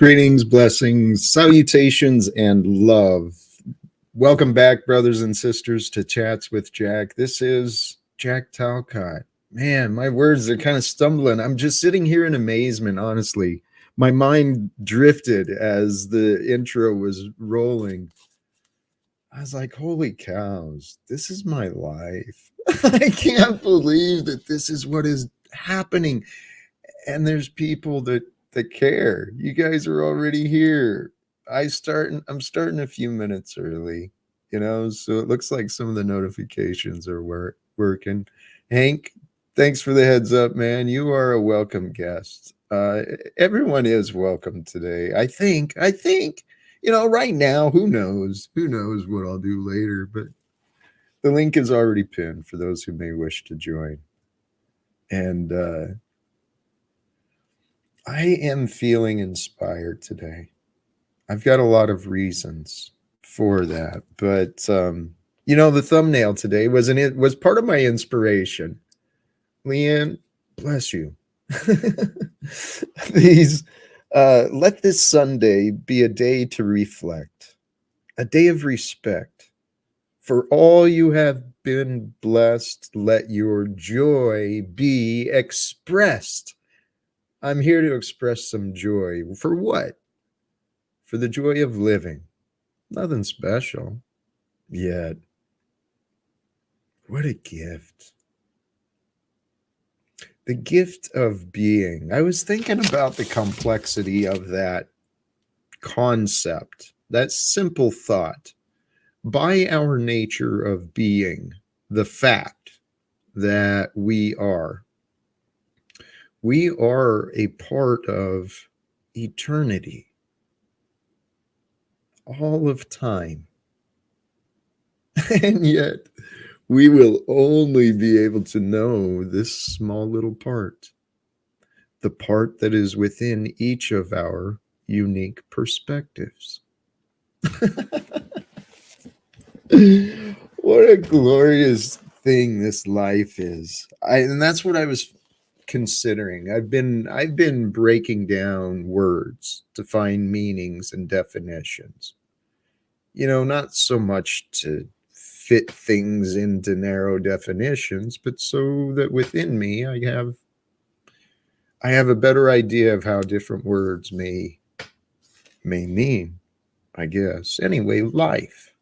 Greetings, blessings, salutations, and love. Welcome back, brothers and sisters, to Chats with Jack. This is Jack Talcott. Man, my words are kind of stumbling. I'm just sitting here in amazement, honestly. My mind drifted as the intro was rolling. I was like, holy cows, this is my life. I can't believe that this is what is happening. And there's people that care. You guys are already here. I'm starting a few minutes early, so it looks like some of the notifications are working. Hank, thanks for the heads up, man. You are a welcome guest. Everyone is welcome today. I think, right now, who knows what I'll do later, but the link is already pinned for those who may wish to join. And I am feeling inspired today. I've got a lot of reasons for that, but the thumbnail today was part of my inspiration. Leanne, bless you. Let this Sunday be a day to reflect, a day of respect. For all you have been blessed, let your joy be expressed. I'm here to express some joy. For what? For the joy of living. Nothing special. Yet, what a gift. The gift of being. I was thinking about the complexity of that concept, that simple thought. By our nature of being, the fact that we are a part of eternity, all of time. And yet we will only be able to know this small little part, the part that is within each of our unique perspectives. What a glorious thing this life is. And that's what I was considering. I've been breaking down words to find meanings and definitions. Not so much to fit things into narrow definitions, but so that within me I have a better idea of how different words may mean, I guess. Anyway, life.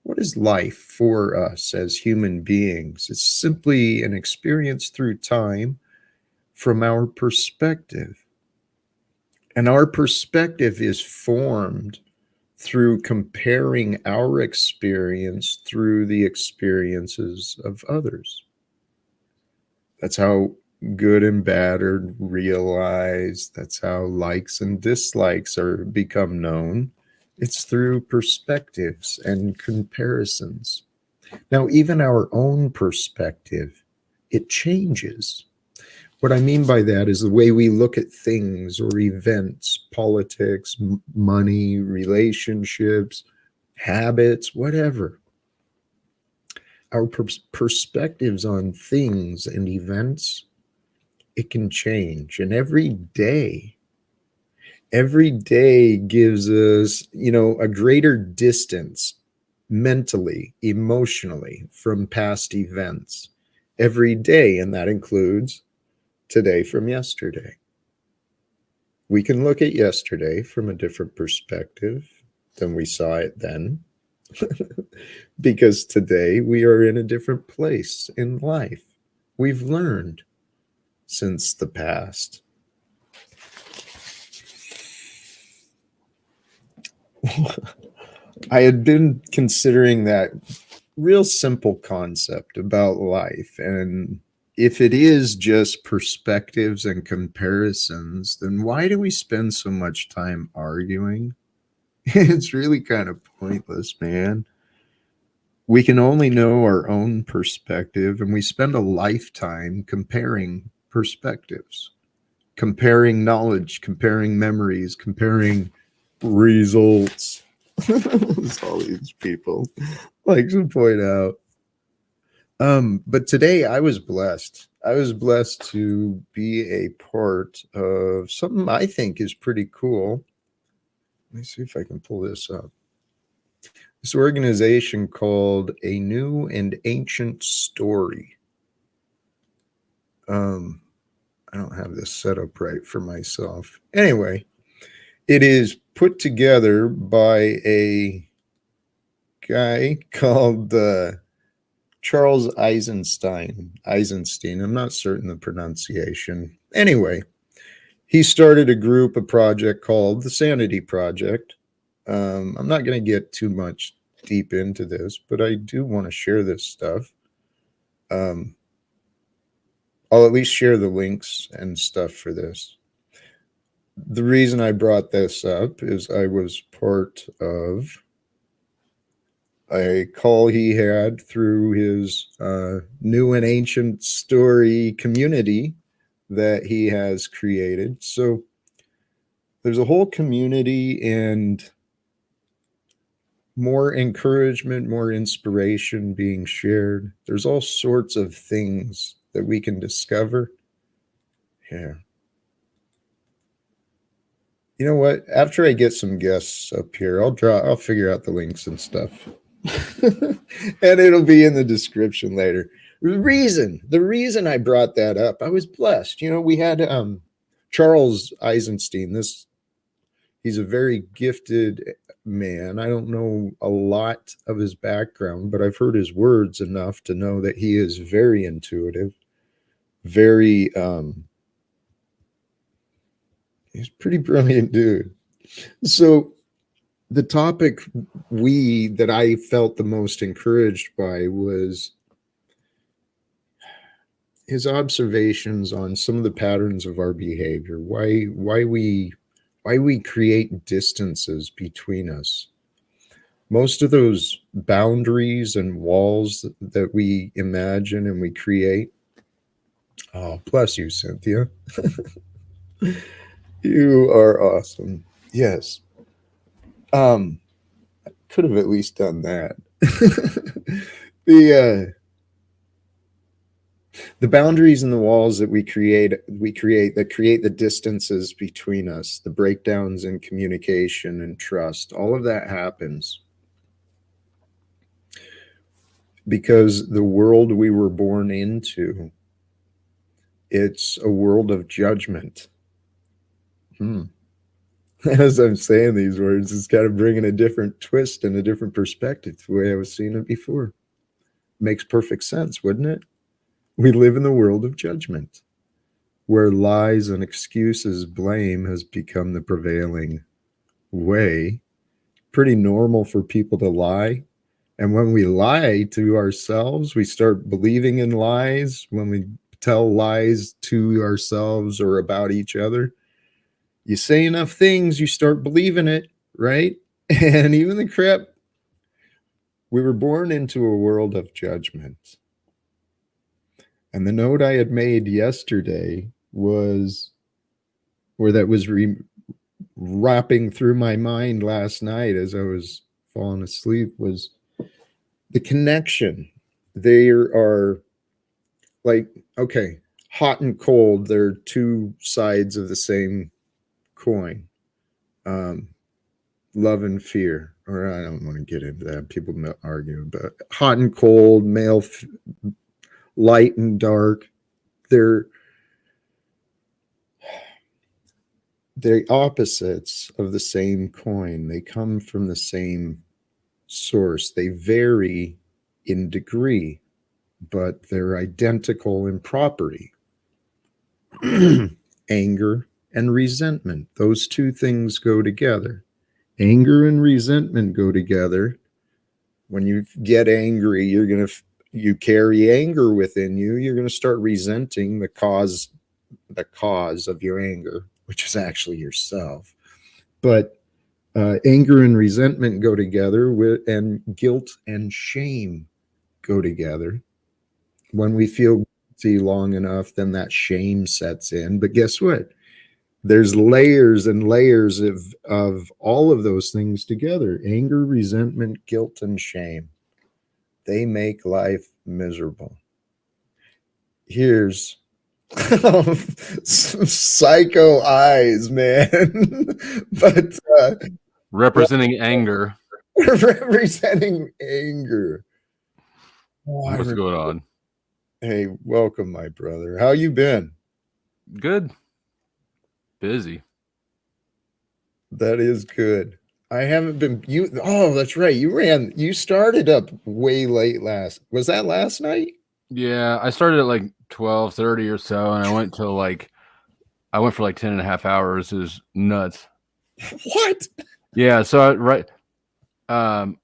What is life for us as human beings? It's simply an experience through time from our perspective. And our perspective is formed through comparing our experience through the experiences of others. That's how good and bad are realized. That's how likes and dislikes are become known. It's through perspectives and comparisons. Now, even our own perspective, it changes. What I mean by that is the way we look at things or events, politics, money, relationships, habits, whatever. Our perspectives on things and events, it can change. And every day gives us, a greater distance mentally, emotionally from past events. Every day, and that includes today from yesterday. We can look at yesterday from a different perspective than we saw it then, because today we are in a different place in life. We've learned since the past. I had been considering that real simple concept about life, and if it is just perspectives and comparisons, then why do we spend so much time arguing? It's really kind of pointless, man. We can only know our own perspective, and we spend a lifetime comparing perspectives, comparing knowledge, comparing memories, comparing results. As all these people like to point out. But today I was blessed. I was blessed to be a part of something I think is pretty cool. Let me see if I can pull this up. This organization called A New and Ancient Story. I don't have this set up right for myself. Anyway, it is put together by a guy called Charles Eisenstein. Eisenstein. I'm not certain the pronunciation. Anyway, he started a project called the Sanity Project. I'm not going to get too much deep into this, but I do want to share this stuff. I'll at least share the links and stuff for this. The reason I brought this up is I was part of a call he had through his new and ancient story community that he has created. So there's a whole community and more encouragement, more inspiration being shared. There's all sorts of things that we can discover. Yeah. You know what? After I get some guests up here, I'll figure out the links and stuff. And it'll be in the description later. The reason I brought that up, I was blessed. You know, we had Charles Eisenstein. He's a very gifted man. I don't know a lot of his background, but I've heard his words enough to know that he is very intuitive, very he's a pretty brilliant dude. So the topic that I felt the most encouraged by was his observations on some of the patterns of our behavior, why we create distances between us. Most of those boundaries and walls that we imagine and we create. Oh, bless you, Cynthia. You are awesome. Yes. Could have at least done that. The boundaries and the walls that we create that create the distances between us, the breakdowns in communication and trust, all of that happens because the world we were born into, it's a world of judgment. As I'm saying these words, it's kind of bringing a different twist and a different perspective to the way I was seeing it before. Makes perfect sense, wouldn't it? We live in the world of judgment, where lies and excuses, blame has become the prevailing way. Pretty normal for people to lie. And when we lie to ourselves, we start believing in lies. When we tell lies to ourselves or about each other, you say enough things, you start believing it, right? And even the crap, we were born into a world of judgment. And the note I had made yesterday was, or that was wrapping through my mind last night as I was falling asleep, was the connection. There are like, okay, hot and cold, they're two sides of the same coin. Love and fear, or I don't want to get into that. People argue, but hot and cold, light and dark, they're opposites of the same coin. They come from the same source. They vary in degree, but they're identical in property. Anger and resentment, those two things go together. Anger and resentment go together. When you get angry, you carry anger within you. You're going to start resenting the cause of your anger, which is actually yourself. But anger and resentment go together, and guilt and shame go together. When we feel guilty long enough, then that shame sets in. But guess what? There's layers and layers of all of those things together. Anger, resentment, guilt, and shame. They make life miserable. Here's some psycho eyes, man. But Representing anger. Representing anger. Oh, What's going on? Hey, welcome, my brother. How you been? Good. Busy. That is good. I haven't been you. Oh, that's right. You started up way late was that last night? Yeah, I started at like 12:30 or so, and I went for like 10.5 hours. It was nuts. What? Yeah, so um,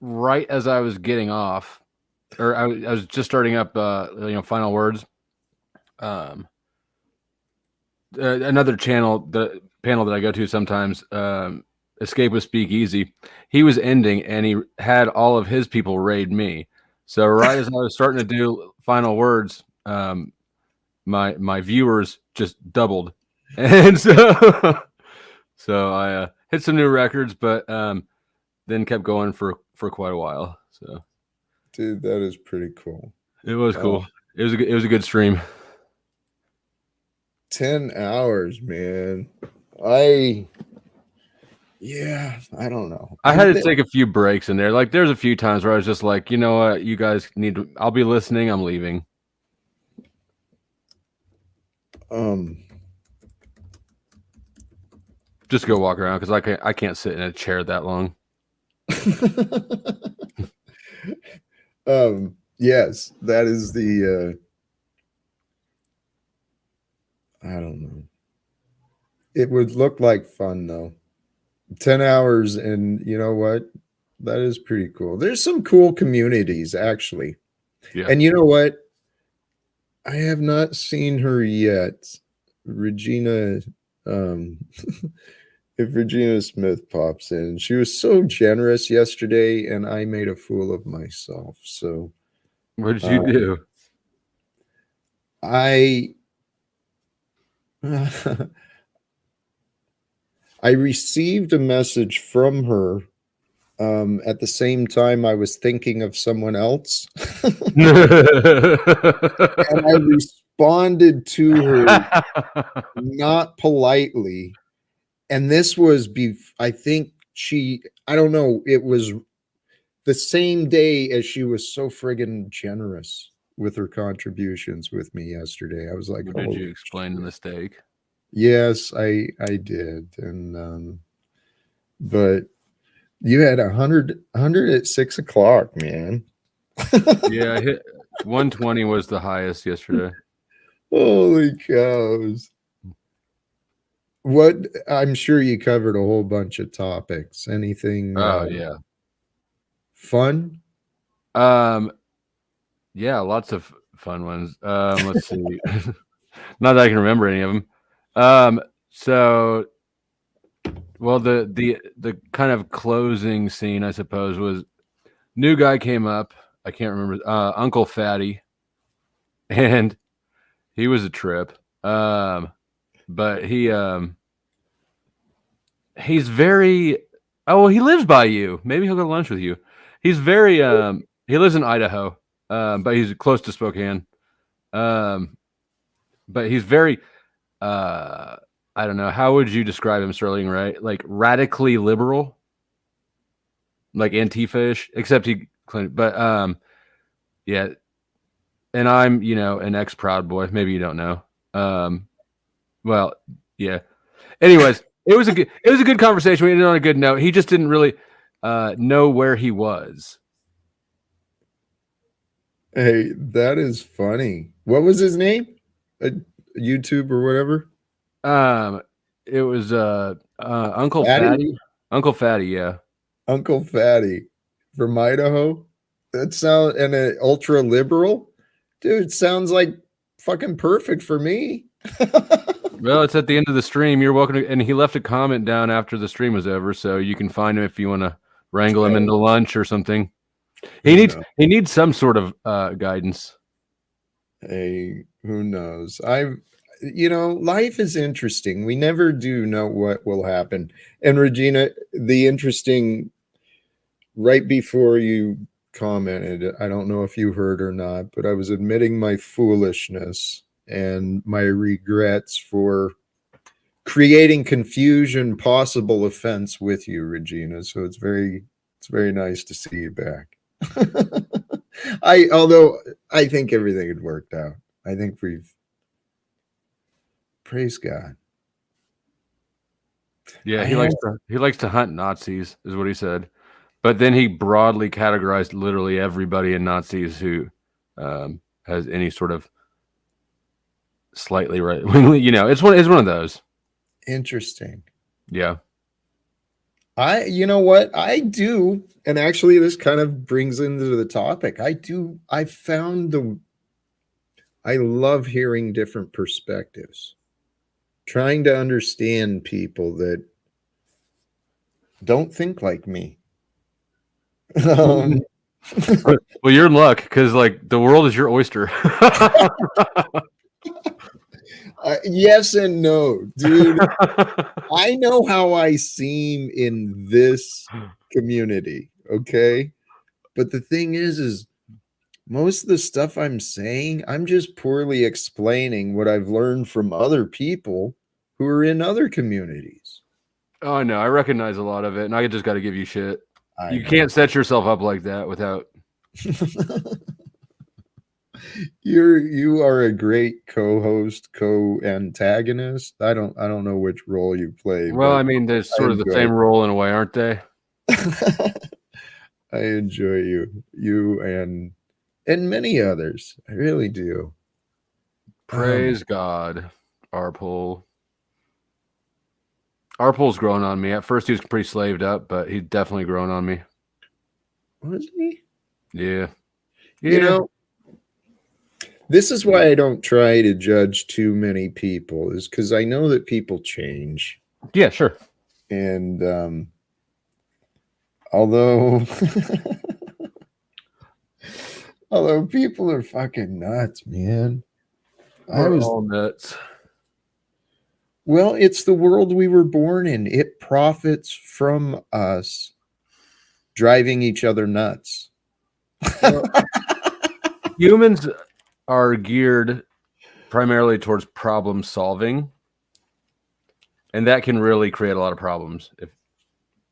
right as I was getting off, or I was just starting up, final words. Um, Another the panel that I go to sometimes, Escape with Speakeasy. He was ending, and he had all of his people raid me. So right as I was starting to do final words, my viewers just doubled, and so I hit some new records, but then kept going for quite a while. So, Dude, that is pretty cool. it was cool. It was a good stream. 10 hours, man. I don't know. I had to take a few breaks in there. Like, there's a few times where I was just like, you know what, you guys need to. I'll be listening. I'm leaving. Just go walk around because I can't sit in a chair that long. Yes, that is the. I don't know. It would look like fun though. 10 hours, and you know what? That is pretty cool. There's some cool communities actually. Yeah. And you know what? I have not seen her yet. Regina, if Regina Smith pops in, she was so generous yesterday, and I made a fool of myself. So, what did you do? I received a message from her at the same time I was thinking of someone else. And I responded to her not politely. And this was, I think I don't know, it was the same day as she was so friggin' generous with her contributions with me yesterday. I was like, Did you explain the mistake? Yes, I did. And but you had 100 at 6:00, man. Yeah, I hit 120 was the highest yesterday. Holy cows. What, I'm sure you covered a whole bunch of topics. Anything Yeah. Fun? Yeah, lots of fun ones. Let's see. Not that I can remember any of them. So, well, the kind of closing scene, I suppose, was new guy came up. I can't remember. Uncle Fatty, and he was a trip. But he's very. Oh, well, he lives by you. Maybe he'll go to lunch with you. He's very. He lives in Idaho, but he's close to Spokane. But he's very. I don't know. How would you describe him, Sterling? Right, like radically liberal, like Antifa-ish, except he. But yeah. And I'm, an ex-Proud Boy. Maybe you don't know. Well, yeah. Anyways, it was a good conversation. We ended on a good note. He just didn't really know where he was. Hey, that is funny. What was his name? YouTube or whatever? It was Uncle Fatty. Uncle Fatty, yeah. Uncle Fatty from Idaho. That sounds, and an ultra liberal, dude. Sounds like fucking perfect for me. Well, it's at the end of the stream. You're welcome to, and he left a comment down after the stream was over, so you can find him if you want to wrangle him into lunch or something. He needs some sort of guidance. Hey, who knows? Life is interesting. We never do know what will happen. And Regina, the interesting, right before you commented, I don't know if you heard or not, but I was admitting my foolishness and my regrets for creating confusion, possible offense with you, Regina. So it's very nice to see you back. Although I think everything had worked out. I think we've praise God. Yeah, I he likes to hunt Nazis, is what he said. But then he broadly categorized literally everybody in Nazis who has any sort of slightly right wing. You know, it's one of those. interesting. Yeah. You know what? I do, and actually this kind of brings into the topic. I found I love hearing different perspectives. Trying to understand people that don't think like me. Um, Well, you're in luck because like the world is your oyster. yes and no, dude. I know how I seem in this community, okay? But the thing is most of the stuff I'm saying, I'm just poorly explaining what I've learned from other people who are in other communities. Oh no, I recognize a lot of it, and I just got to give you shit. I You know. can't set yourself up like that without. You are a great co-host, co-antagonist. I don't know which role you play, Well, but I mean, there's I sort of the enjoy same role in a way, aren't they? I enjoy you and many others. I really do. Praise God, Arpol. Arpol's grown on me. At first, he was pretty slaved up, but he's definitely grown on me. Was he? Yeah. You know, this is why I don't try to judge too many people, is because I know that people change. Yeah, sure. And although although people are fucking nuts, man. We're all nuts. Well, it's the world we were born in. It profits from us driving each other nuts. Well, humans are geared primarily towards problem solving, and that can really create a lot of problems if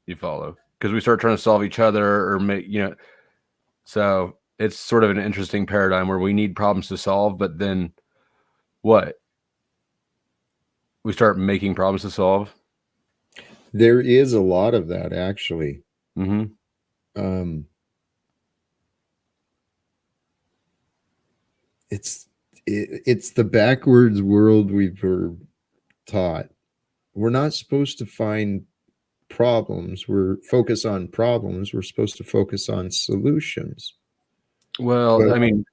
you follow, because we start trying to solve each other or make, you know, so it's sort of an interesting paradigm where we need problems to solve, but then what? We start making problems to solve. There is a lot of that, actually. Mm-hmm. It's the backwards world we were taught. We're not supposed to find problems. We're focus on problems. We're supposed to focus on solutions. Well, But I mean,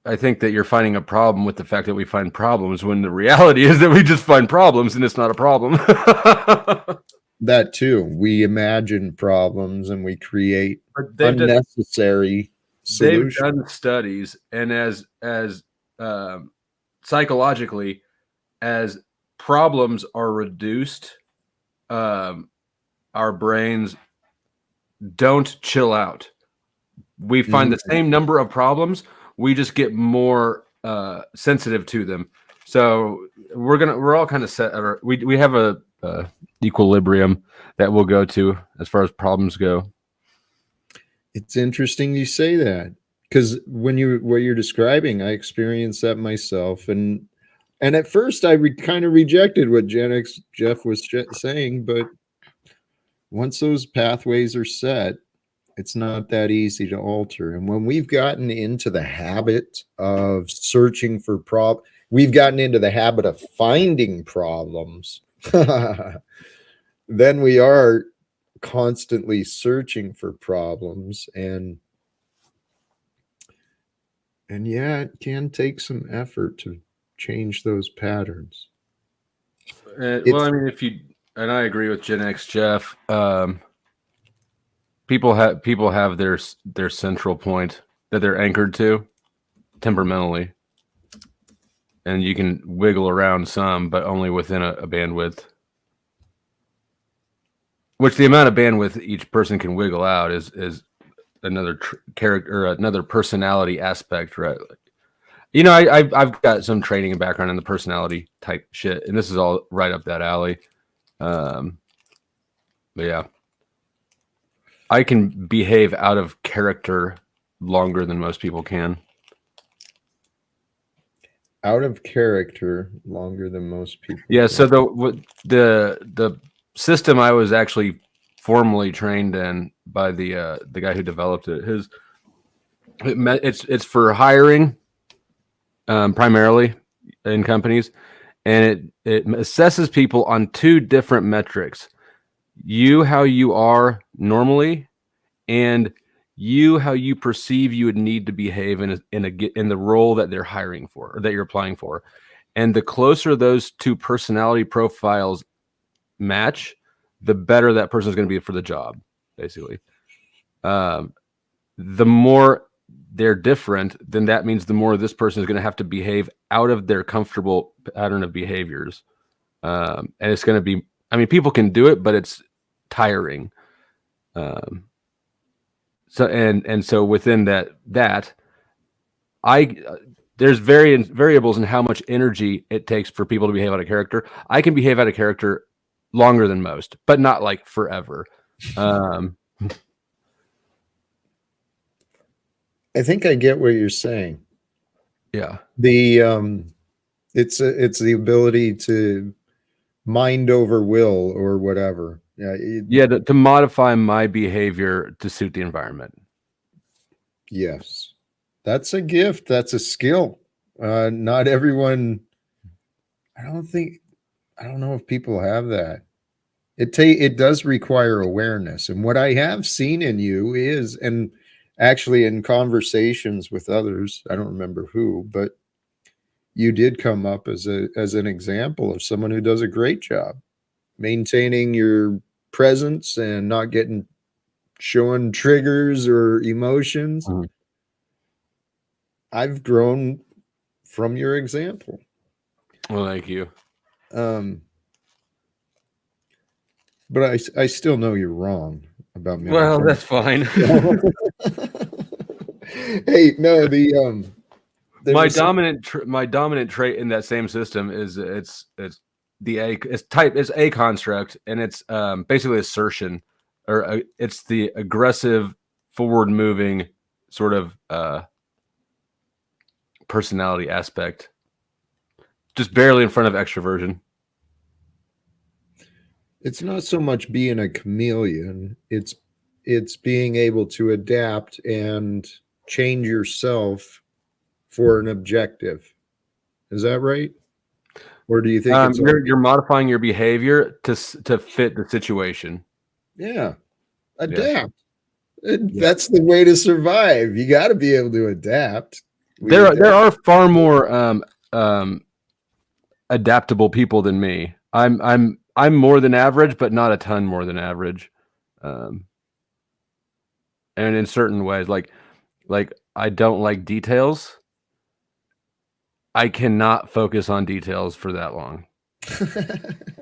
I think that you're finding a problem with the fact that we find problems when the reality is that we just find problems and it's not a problem. that too, we imagine problems and we create unnecessary they've solutions. done studies, and as psychologically, as problems are reduced, our brains don't chill out. We find the same number of problems, we just get more sensitive to them. So we're all kind of set. We have a equilibrium that we'll go to as far as problems go. It's interesting you say that, because what you're describing, I experienced that myself, and at first I kind of rejected what Jeff was saying, but once those pathways are set, it's not that easy to alter. And when we've gotten into the habit of searching for we've gotten into the habit of finding problems, then we are constantly searching for problems, and yeah, it can take some effort to change those patterns. Well, I mean, and I agree with Gen X Jeff. People have their central point that they're anchored to temperamentally, and you can wiggle around some, but only within a bandwidth. Which the amount of bandwidth each person can wiggle out is another character or another personality aspect, right? I've got some training and background in the personality type shit, and this is all right up that alley. But yeah, I can behave out of character longer than most people can. Out of character longer than most people. Yeah. Can. So the system I was actually formally trained in by the guy who developed it, it's for hiring primarily in companies, and it assesses people on two different metrics: you how you are normally, and you how you perceive you would need to behave in the role that they're hiring for or that you're applying for. And the closer those two personality profiles match, the better that person is going to be for the job, basically. The more they're different, then that means the more this person is going to have to behave out of their comfortable pattern of behaviors. And it's going to be, I mean, people can do it, but it's tiring. So within that I there's variables in how much energy it takes for people to behave out of character. I can behave out of character longer than most, but not like forever. I think I get what you're saying. Yeah. It's the ability to mind over will or whatever. Yeah, to modify my behavior to suit the environment. Yes, that's a gift. That's a skill. Not everyone. I don't know if people have that. It does require awareness, and what I have seen in you is, and actually in conversations with others, I don't remember who, but you did come up as an example of someone who does a great job maintaining your presence and not getting showing triggers or emotions. Mm-hmm. I've grown from your example. Well, thank you. But I still know you're wrong about me. Well, that's fine. Hey, no, the my dominant trait in that same system is it's a construct, and it's basically assertion, or it's the aggressive, forward moving sort of personality aspect, just barely in front of extroversion. It's not so much being a chameleon, it's being able to adapt and change yourself for an objective. Is that right? Or do you think you're modifying your behavior to fit the situation? Yeah, adapt. Yeah. That's the way to survive. You got to be able to adapt. There are far more adaptable people than me. I'm more than average, but not a ton more than average. And in certain ways, like I don't like details. I cannot focus on details for that long.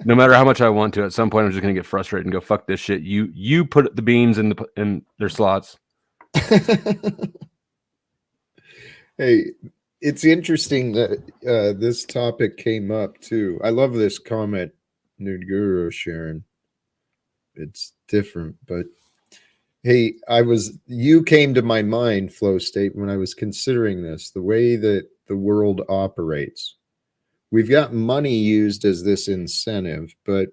No matter how much I want to, at some point I'm just gonna get frustrated and go, "Fuck this shit." You put the beans in their slots. Hey, it's interesting that this topic came up too. I love this comment, Nude Guru Sharon. It's different, but hey, you came to my mind, Flow State, when I was considering this, the way that the world operates. We've got money used as this incentive, but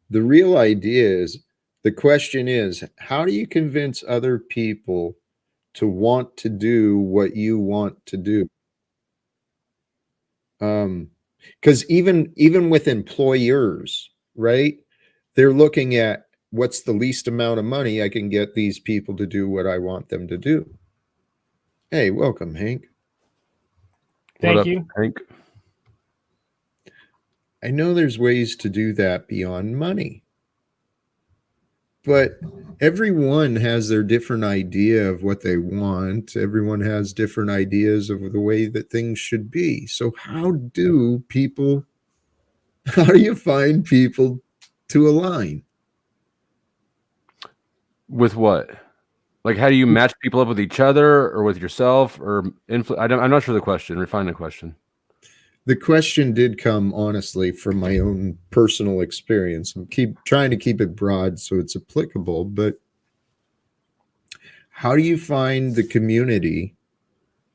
the real idea is, the question is, how do you convince other people to want to do what you want to do? Because even with employers, right, they're looking at what's the least amount of money I can get these people to do what I want them to do. Hey, welcome, Hank. Thank you, Hank. I know there's ways to do that beyond money, but everyone has their different idea of what they want. Everyone has different ideas of the way that things should be. So how do you find people to align? With what? Like, how do you match people up with each other or with yourself or I'm not sure the question. Refine the question. The question did come honestly from my own personal experience. I'm trying to keep it broad so it's applicable, but how do you find the community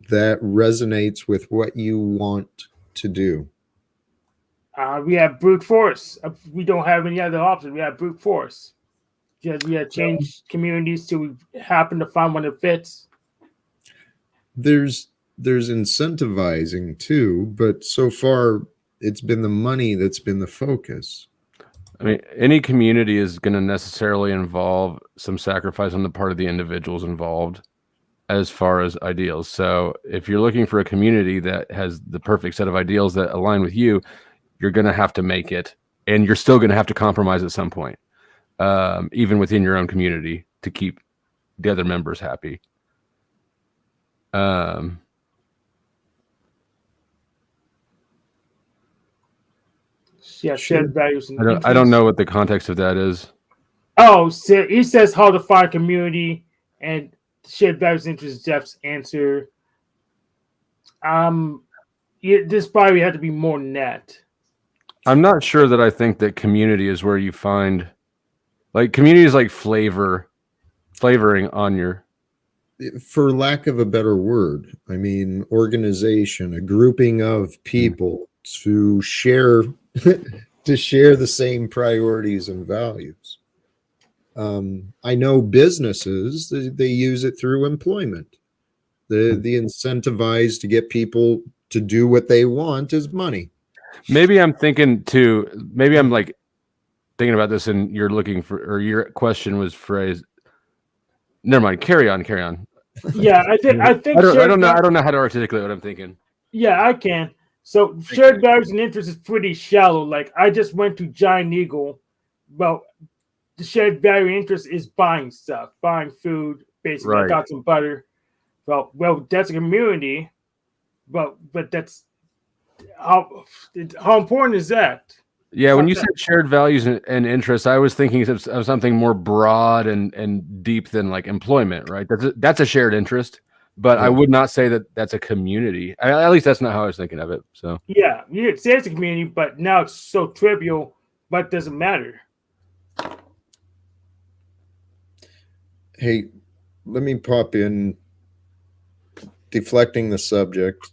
that resonates with what you want to do? We have brute force. We don't have any other options. We have brute force. Just we have changed communities till we happen to find one that fits. There's incentivizing too, but so far it's been the money that's been the focus. I mean, any community is going to necessarily involve some sacrifice on the part of the individuals involved as far as ideals. So if you're looking for a community that has the perfect set of ideals that align with you, you're going to have to make it, and you're still going to have to compromise at some point, even within your own community, to keep the other members happy. Yeah, shared values. And I don't know what the context of that is. Oh, so he says how to find community and shared values, interests. Jeff's answer. This probably had to be more net. I'm not sure that I think that community is where you find, like, community is like flavoring on your, for lack of a better word, I mean, organization, a grouping of people to share the same priorities and values. I know businesses, they use it through employment. The incentivized to get people to do what they want is money. maybe I'm like thinking about this and you're looking for, or your question was phrased. Never mind. Carry on. Yeah, I think I don't know how to articulate what I'm thinking. Yeah, I can. So shared values and interests is pretty shallow. Like I just went to Giant Eagle. Well, the shared value and interest is buying stuff, buying food. Basically, Right. I got some butter. Well, that's a community. But that's how important is that? Yeah, when you said shared values and interests, I was thinking of something more broad and deep than like employment, right? That's a shared interest, but I would not say that that's a community. At least that's not how I was thinking of it. So yeah, you say it's a community, but now it's so trivial, but it doesn't matter. Hey, let me pop in, deflecting the subject.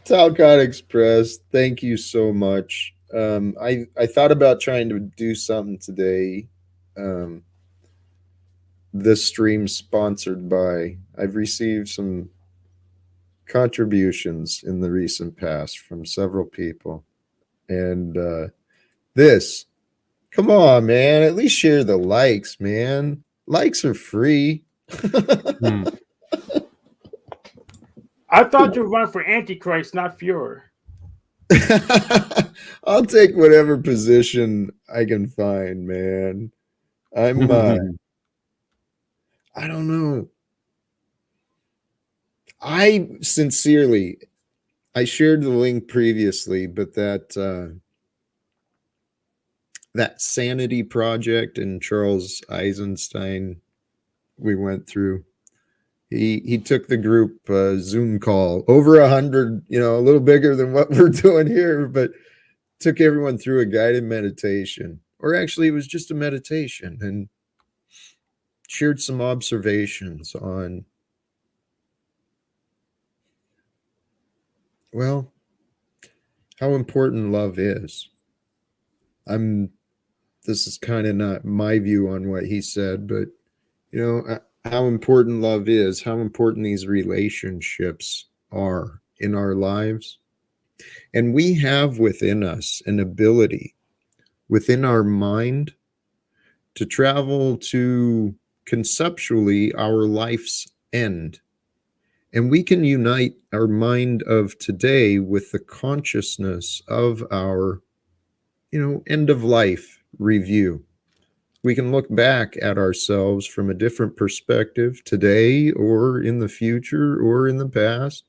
Talcott Express, thank you so much. I thought about trying to do something today. This stream sponsored by, I've received some contributions in the recent past from several people. And come on, man, at least share the likes, man. Likes are free. I thought you run for Antichrist, not Fuhrer. I'll take whatever position I can find, man. I don't know. I shared the link previously, but that sanity project in Charles Eisenstein we went through. He took the group Zoom call, over 100, a little bigger than what we're doing here, but took everyone through a guided meditation, or actually it was just a meditation, and shared some observations on, well, how important love is. This is kind of not my view on what he said, but how important love is, how important these relationships are in our lives. And we have within us an ability within our mind to travel to conceptually our life's end. And we can unite our mind of today with the consciousness of our, end of life review. We can look back at ourselves from a different perspective today or in the future or in the past.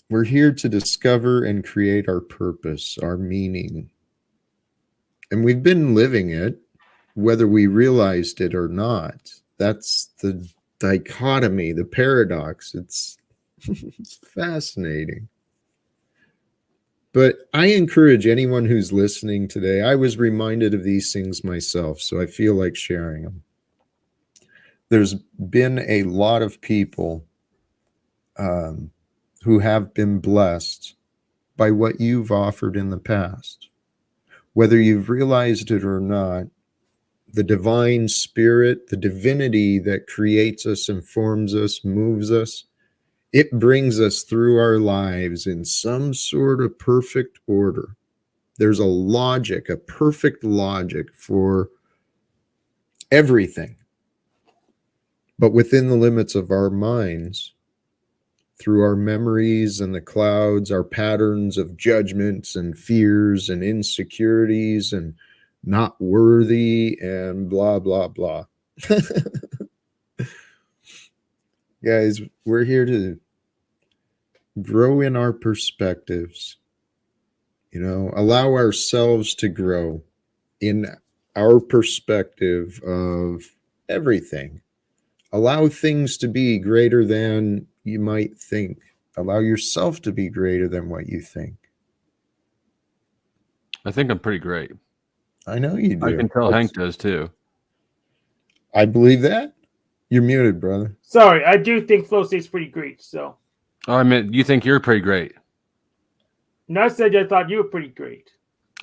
We're here to discover and create our purpose, our meaning. And we've been living it. whether we realized it or not. That's the dichotomy, the paradox. It's it's fascinating. But I encourage anyone who's listening today. I was reminded of these things myself, so I feel like sharing them. There's been a lot of people who have been blessed by what you've offered in the past. Whether you've realized it or not, the divine spirit, the divinity that creates us, informs us, moves us, it brings us through our lives in some sort of perfect order. There's a logic, a perfect logic for everything. But within the limits of our minds, through our memories and the clouds, our patterns of judgments and fears and insecurities and not worthy and blah, blah, blah. Guys, we're here to grow in our perspectives, allow ourselves to grow in our perspective of everything. Allow things to be greater than you might think. Allow yourself to be greater than what you think. I think I'm pretty great. I know you do. I can tell Hank does too. I believe that. You're muted, brother. Sorry, I do think flow state's pretty great. So. Oh, I mean, you think you're pretty great? No, I said I thought you were pretty great.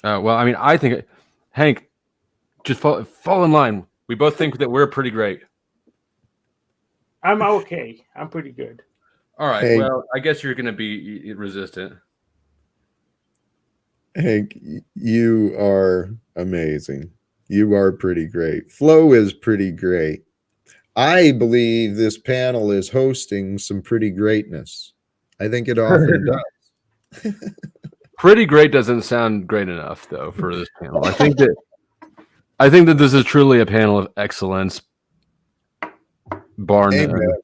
Well, I mean, I think Hank, just fall in line. We both think that we're pretty great. I'm okay. I'm pretty good. All right. Hank, well, I guess you're going to be resistant. Hank, you are amazing. You are pretty great. Flo is pretty great. I believe this panel is hosting some pretty greatness. I think it often does. Pretty great doesn't sound great enough, though, for this panel. I think that this is truly a panel of excellence. Bar none. Amen.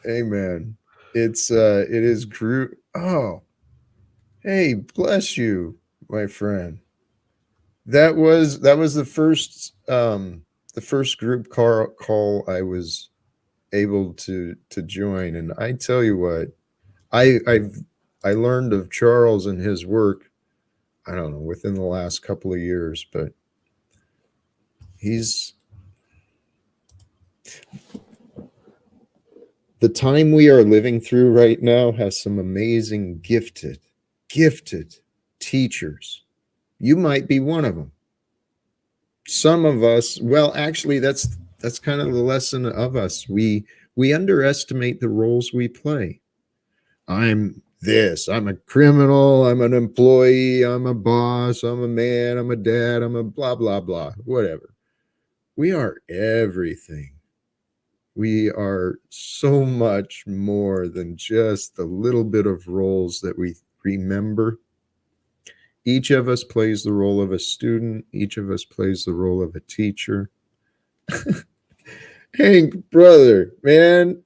Amen. It is group. Oh, hey, bless you, my friend. That was the first group call I was able to join, and I tell you what, I learned of Charles and his work, I don't know, within the last couple of years, but the time we are living through right now has some amazing gifted teachers. You might be one of them. Some of us, well, actually, that's kind of the lesson of us. We underestimate the roles we play. I'm a criminal, I'm an employee, I'm a boss, I'm a man, I'm a dad, I'm a blah, blah, blah, whatever. We are everything. We are so much more than just the little bit of roles that we remember. Each of us plays the role of a student. Each of us plays the role of a teacher. Hank, brother, man,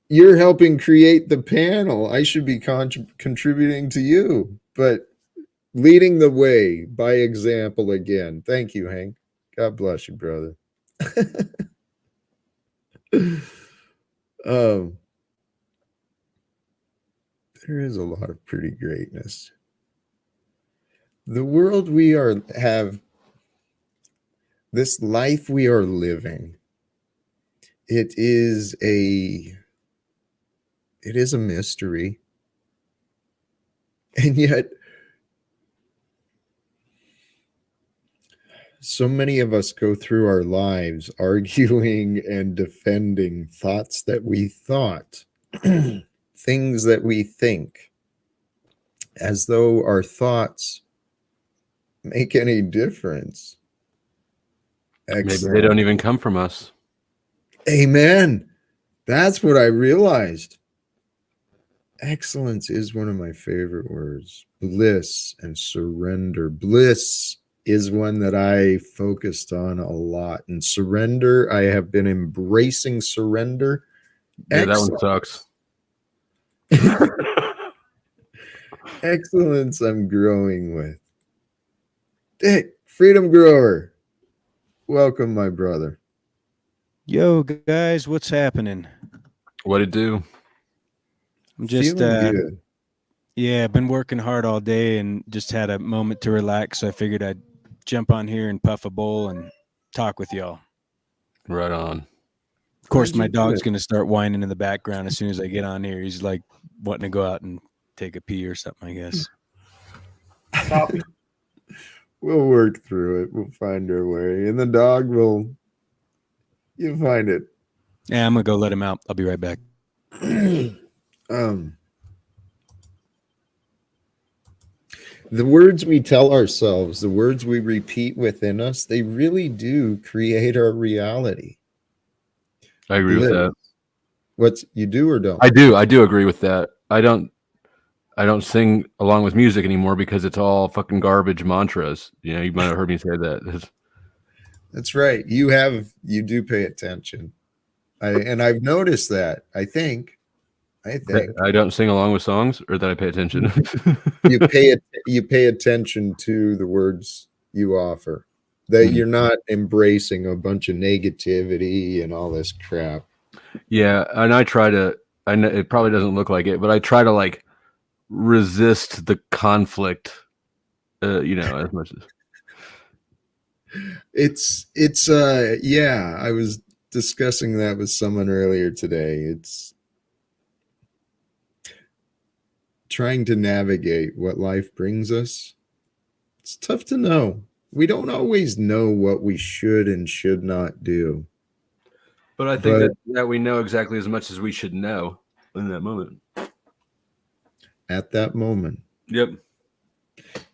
you're helping create the panel. I should be contributing to you, but leading the way by example again. Thank you, Hank. God bless you, brother. There is a lot of pretty greatness. The world this life we are living, it is a mystery. And yet, so many of us go through our lives arguing and defending thoughts that we thought, things that we think, as though our thoughts make any difference. Excellent. Maybe they don't even come from us. Amen. That's what I realized. Excellence is one of my favorite words. Bliss and surrender. Bliss is one that I focused on a lot. And surrender, I have been embracing surrender. Yeah, excellence. That one sucks. Excellence I'm growing with. Dick, Freedom Grower. Welcome, my brother. Yo, guys, what's happening? What it do? I'm just, Feeling good. yeah, I've been working hard all day and just had a moment to relax. So I figured I'd jump on here and puff a bowl and talk with y'all. Right on. Of course, Glad my you dog's did. going to start whining in the background as soon as I get on here. He's like wanting to go out and take a pee or something, I guess. Copy. We'll work through it. We'll find our way. And the dog will, you'll find it. Yeah, I'm going to go let him out. I'll be right back. The words we tell ourselves, the words we repeat within us, they really do create our reality. I agree with that. What's you do or don't? I do agree with that. I don't sing along with music anymore because it's all fucking garbage mantras. You know, you might have heard me say that. That's right. You do pay attention. I've noticed that. I think I don't sing along with songs, or that I pay attention. you pay attention to the words you offer. That you're not embracing a bunch of negativity and all this crap. Yeah, and I try to. I know it probably doesn't look like it, but I try to like resist the conflict. You know, as much as yeah. I was discussing that with someone earlier today. It's trying to navigate what life brings us. It's tough to know. We don't always know what we should and should not do. But I think that we know exactly as much as we should know in that moment. At that moment. Yep.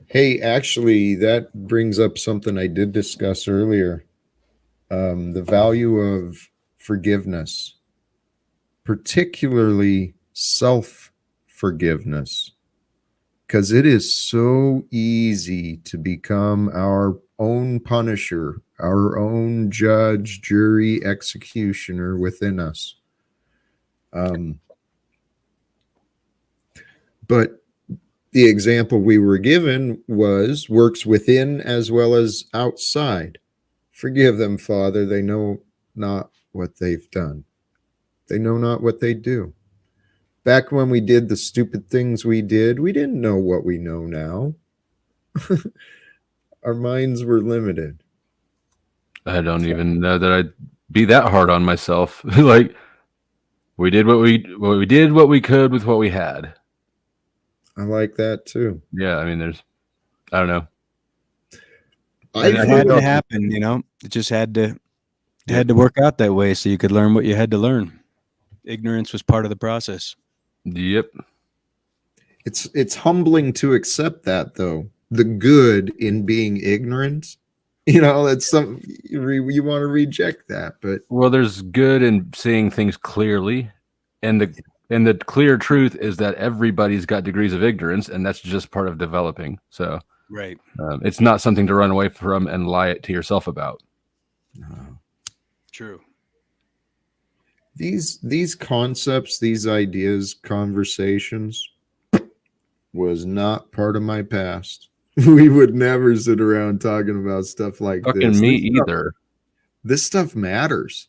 Hey, actually, that brings up something I did discuss earlier. The value of forgiveness, particularly self-forgiveness, because it is so easy to become our own punisher, our own judge, jury, executioner within us. But the example we were given works within as well as outside. Forgive them, Father. They know not what they've done. They know not what they do. Back when we did the stupid things we didn't know what we know now. Our minds were limited. I don't even know that I'd be that hard on myself. Like we did what we could with what we had. I like that too. Yeah, I mean, I don't know. It had to happen, you know. It just had to work out that way so you could learn what you had to learn. Ignorance was part of the process. Yep. It's humbling to accept that, though. The good in being ignorant, you know, that's some you want to reject that, but well, there's good in seeing things clearly, and the clear truth is that everybody's got degrees of ignorance, and that's just part of developing. So, right, it's not something to run away from and lie it to yourself about. True. These concepts, these ideas, conversations was not part of my past. We would never sit around talking about stuff like Fucking this. Me either. This stuff matters.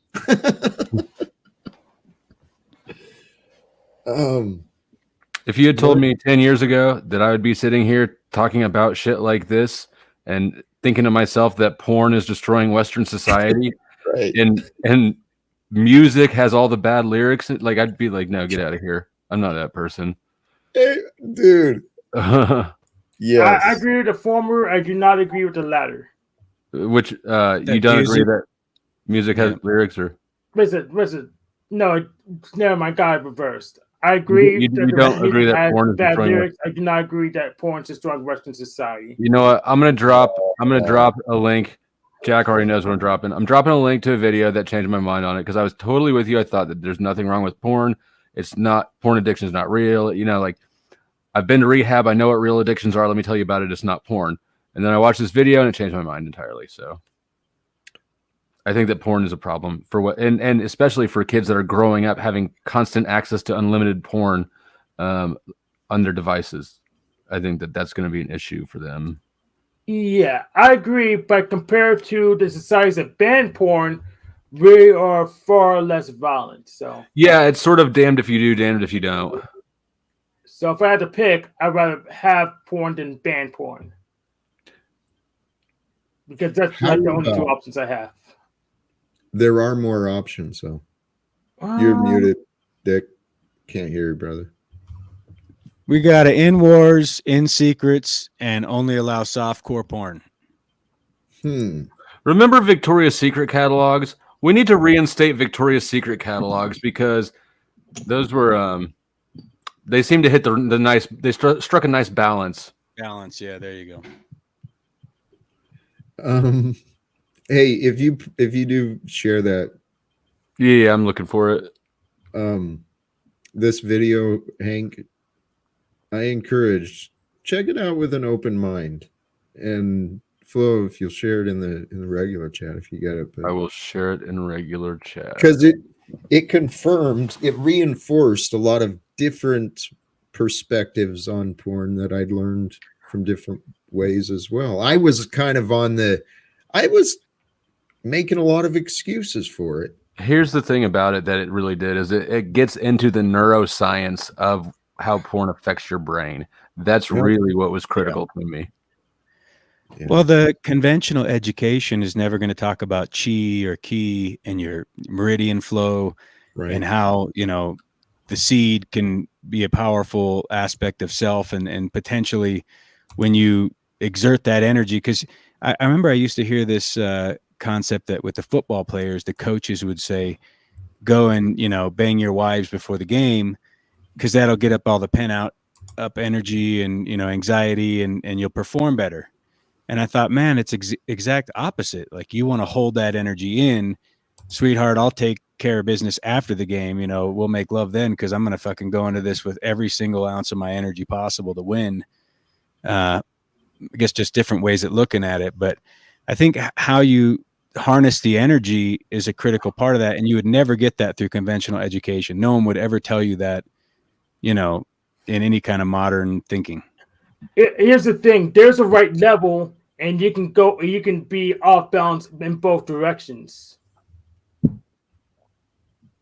If you had told me 10 years ago that I would be sitting here talking about shit like this and thinking to myself that porn is destroying Western society, right, and music has all the bad lyrics, like I'd be like, no, get out of here. I'm not that person. Hey, dude. Yes. I agree with the former. I do not agree with the latter. Which you don't agree that music has lyrics, or listen. No, never mind. God reversed. I agree. You don't agree that porn is destroying lyrics. I do not agree that porn is destroying Western society. You know what? I'm gonna drop a link. Jack already knows what I'm dropping. I'm dropping a link to a video that changed my mind on it because I was totally with you. I thought that there's nothing wrong with porn. It's not, porn addiction is not real. You know, like I've been to rehab. I know what real addictions are. Let me tell you about it. It's not porn. And then I watched this video and it changed my mind entirely. So I think that porn is a problem for what, and especially for kids that are growing up having constant access to unlimited porn on their devices. I think that that's going to be an issue for them. Yeah, I agree, but compared to the societies that ban porn, we are far less violent. So Yeah, it's sort of damned if you do, damned if you don't. so if I had to pick, I'd rather have porn than ban porn. Because that's How like the only two about options I have. there are more options though? You're muted, Dick. Can't hear you, brother. We got to end wars, end secrets, and only allow softcore porn. Remember Victoria's Secret catalogs? We need to reinstate Victoria's Secret catalogs because those were they seem to hit the nice. They struck a nice balance. Balance, yeah. There you go. Hey, if you do share that, yeah, I'm looking for it. This video, Hank, I encourage check it out with an open mind, and Flo, if you'll share it in the regular chat if you get it. I will share it in regular chat because it confirmed, it reinforced a lot of different perspectives on porn that I'd learned from different ways as well. I was kind of I was making a lot of excuses for it. Here's the thing about it that it really did is it gets into the neuroscience of how porn affects your brain. That's really what was critical to me. Yeah. Well, the conventional education is never going to talk about chi or ki and your meridian flow, and how, the seed can be a powerful aspect of self, and potentially when you exert that energy. Because I remember I used to hear this concept that with the football players, the coaches would say, go and, bang your wives before the game, because that'll get up all the pent up energy and, anxiety, and you'll perform better. And I thought, man, it's exact opposite. Like, you want to hold that energy in, sweetheart. I'll take care of business after the game. We'll make love then, because I'm going to fucking go into this with every single ounce of my energy possible to win. I guess just different ways at looking at it. But I think how you harness the energy is a critical part of that. And you would never get that through conventional education. No one would ever tell you that, in any kind of modern thinking. Here's the thing: there's a right level, and you can be off balance in both directions.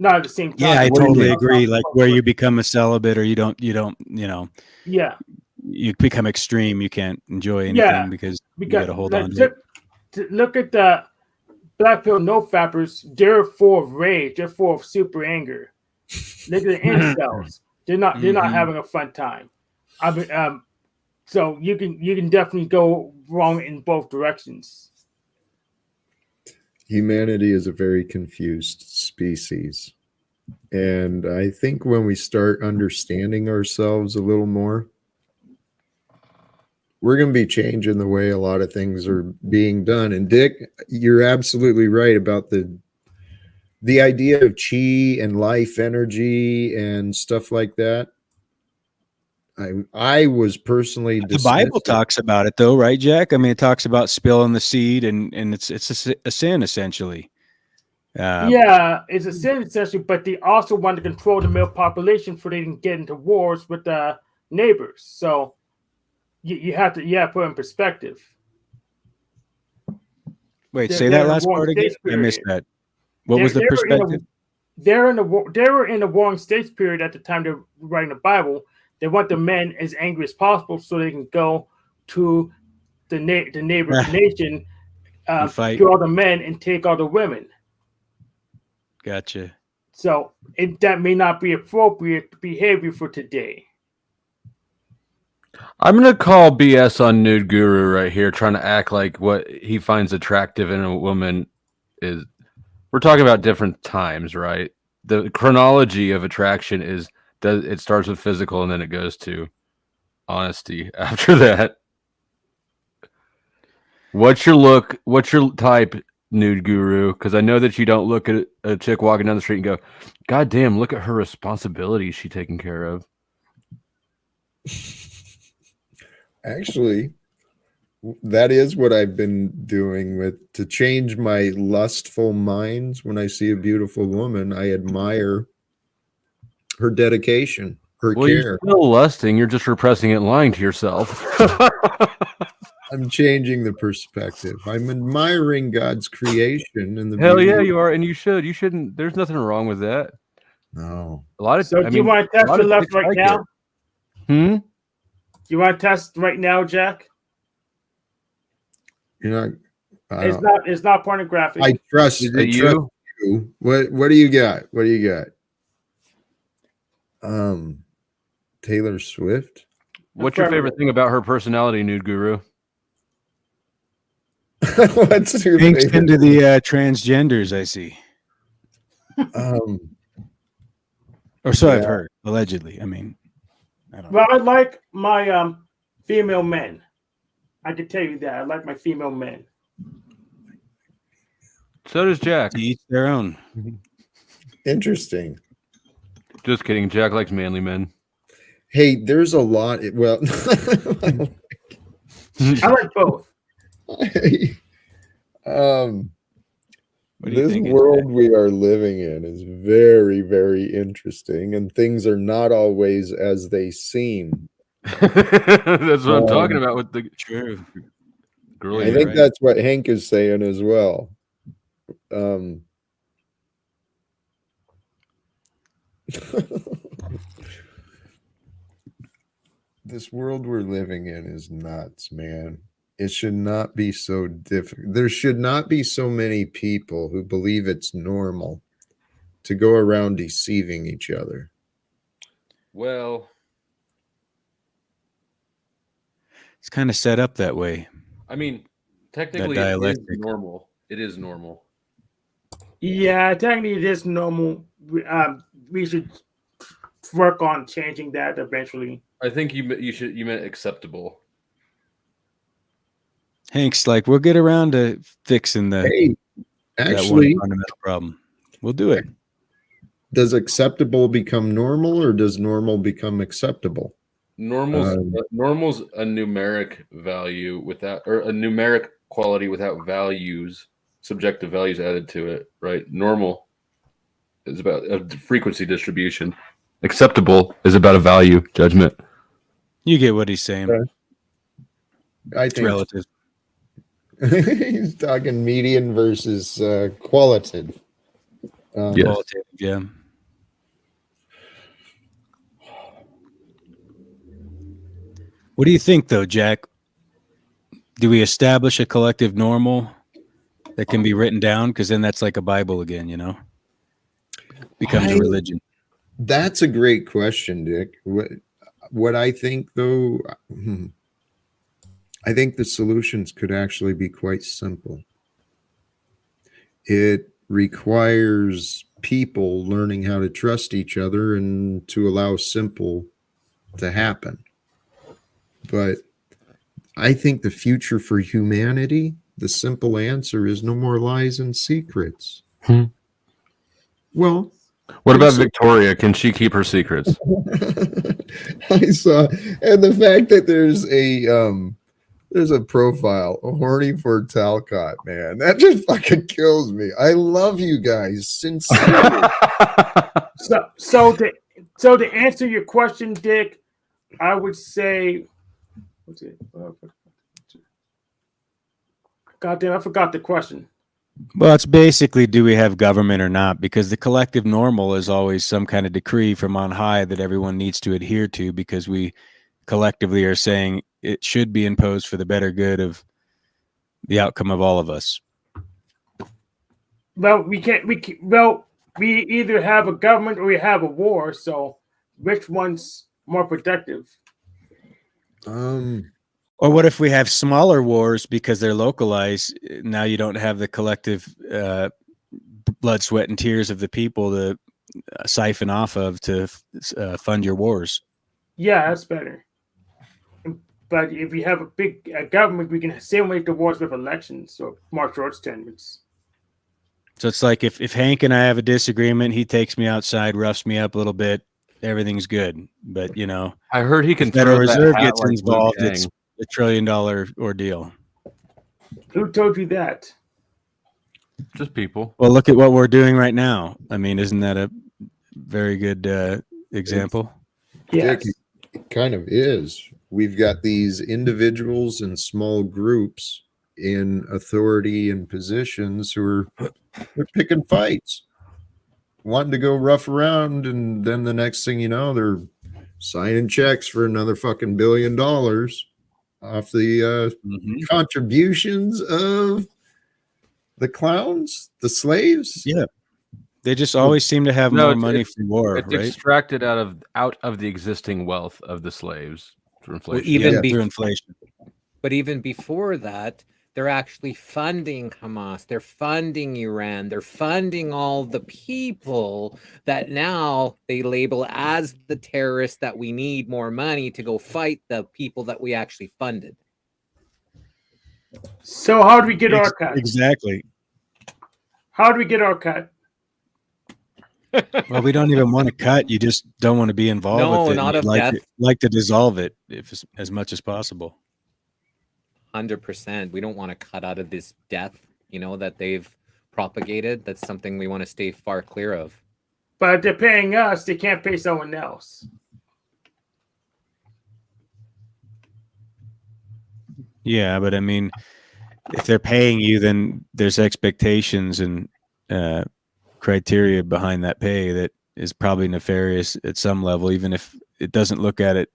Not at the same time. Yeah, I totally agree. Like, where you become a celibate, or you don't, yeah, you become extreme. You can't enjoy anything because you got to hold on to it. Look at the black pill no fappers. They're full of rage. They're full of super anger. Look at the incels. They're not having a fun time. So you can definitely go wrong in both directions. Humanity is a very confused species. And I think when we start understanding ourselves a little more, we're going to be changing the way a lot of things are being done. And Dick, you're absolutely right about the idea of chi and life energy and stuff like that. I was personally the Bible talks about it though, right, Jack? I mean, it talks about spilling the seed, and it's a sin essentially. Yeah, it's a sin essentially, but they also want to control the male population so they can get into wars with the neighbors. So you have to put in perspective. Wait, say that last part again. I missed that. What was the perspective? They were in a warring states period at the time they're writing the Bible. They want the men as angry as possible so they can go to the neighboring nation, kill all the men and take all the women. Gotcha. So that may not be appropriate behavior for today. I'm going to call BS on Nude Guru right here, trying to act like what he finds attractive in a woman is. We're talking about different times, right? The chronology of attraction it starts with physical and then it goes to honesty after that. What's your look? What's your type, Nude Guru? Because I know that you don't look at a chick walking down the street and go, God damn, look at her responsibilities she's taking care of. Actually, that is what I've been doing to change my lustful minds. When I see a beautiful woman, I admire her dedication, her care. You're still lusting. You're just repressing it and lying to yourself. I'm changing the perspective. I'm admiring God's creation and the Hell beauty. yeah, you are, and you should. You shouldn't. There's nothing wrong with that. No. A lot of. So, do you want to test your left right now? Do you want to test right now, Jack? You're not. It's not pornographic. I trust. Is it you? What do you got? What do you got? Taylor Swift. What's your favorite thing about her personality, Nude Guru? What's your Thanks favorite? into the transgenders, I see. Or so I've heard, allegedly. I mean, I don't know. Well, I like my female men. I can tell you that. I like my female men. So does Jack. To each their own. Interesting. Just kidding. Jack likes manly men. Hey, there's a lot. Well, I like both. This world we are living in is very, very interesting, and things are not always as they seem. That's what I'm talking about with the true. I think that's what Hank is saying as well. This world we're living in is nuts, man. It should not be so difficult. There should not be so many people who believe it's normal to go around deceiving each other. Well, it's kind of set up that way. I mean, technically it is normal. It is normal. Yeah, technically it is normal. We should work on changing that eventually. I think you meant acceptable. Hank's like, we'll get around to fixing that one fundamental problem. We'll do it. Does acceptable become normal, or does normal become acceptable? Normal's a numeric value without, or a numeric quality without values, subjective values added to it, right? Normal is about a frequency distribution. Acceptable is about a value judgment. You get what he's saying. I think it's relative. He's talking median versus qualitative. Yes. Qualitative, yeah. What do you think, though, Jack? Do we establish a collective normal that can be written down? Because then that's like a Bible again, you know? Becomes a religion. That's a great question, Dick. What I think, though, I think the solutions could actually be quite simple. It requires people learning how to trust each other and to allow simple to happen. But I think the future for humanity, the simple answer is no more lies and secrets. Well, what about Victoria? Can she keep her secrets? I saw, and the fact that there's a profile, horny for Talcott, man, that just fucking kills me. I love you guys sincerely. So to answer your question, Dick, I would say, what's it? God damn, I forgot the question. Well, it's basically, do we have government or not? Because the collective normal is always some kind of decree from on high that everyone needs to adhere to, because we collectively are saying it should be imposed for the better good of the outcome of all of us. Well, we either have a government or we have a war. So which one's more productive? Or what if we have smaller wars because they're localized? Now you don't have the collective blood, sweat, and tears of the people to siphon off of to fund your wars. Yeah, that's better. But if we have a big government, we can simulate the wars with elections. So more short tenures. So it's like if Hank and I have a disagreement, he takes me outside, roughs me up a little bit, everything's good. But you know, I heard he can. Federal Reserve gets involved. It's $1 trillion ordeal. Who told you that? Just people. Well, look at what we're doing right now. I mean, isn't that a very good example? Yes. Dick, it kind of is. we've got these individuals and small groups in authority and positions who are they're picking fights, wanting to go rough around, and then the next thing you know, they're signing checks for another fucking $1 billion off the contributions of the clowns, the slaves. Yeah, they just always seem to have more money for war. It's right? extracted out of the existing wealth of the slaves through inflation. Well, through inflation. But even before that, they're actually funding Hamas. They're funding Iran. They're funding all the people that now they label as the terrorists that we need more money to go fight the people that we actually funded. So how do we get our cut? Exactly. How do we get our cut? Well, we don't even want to cut. You just don't want to be involved No, with it. not You'd of death. like to dissolve it as much as possible. 100%. We don't want to cut out of this death, that they've propagated. That's something we want to stay far clear of. But if they're paying us, they can't pay someone else. Yeah, but I mean, if they're paying you, then there's expectations and criteria behind that pay that is probably nefarious at some level, even if it doesn't look at it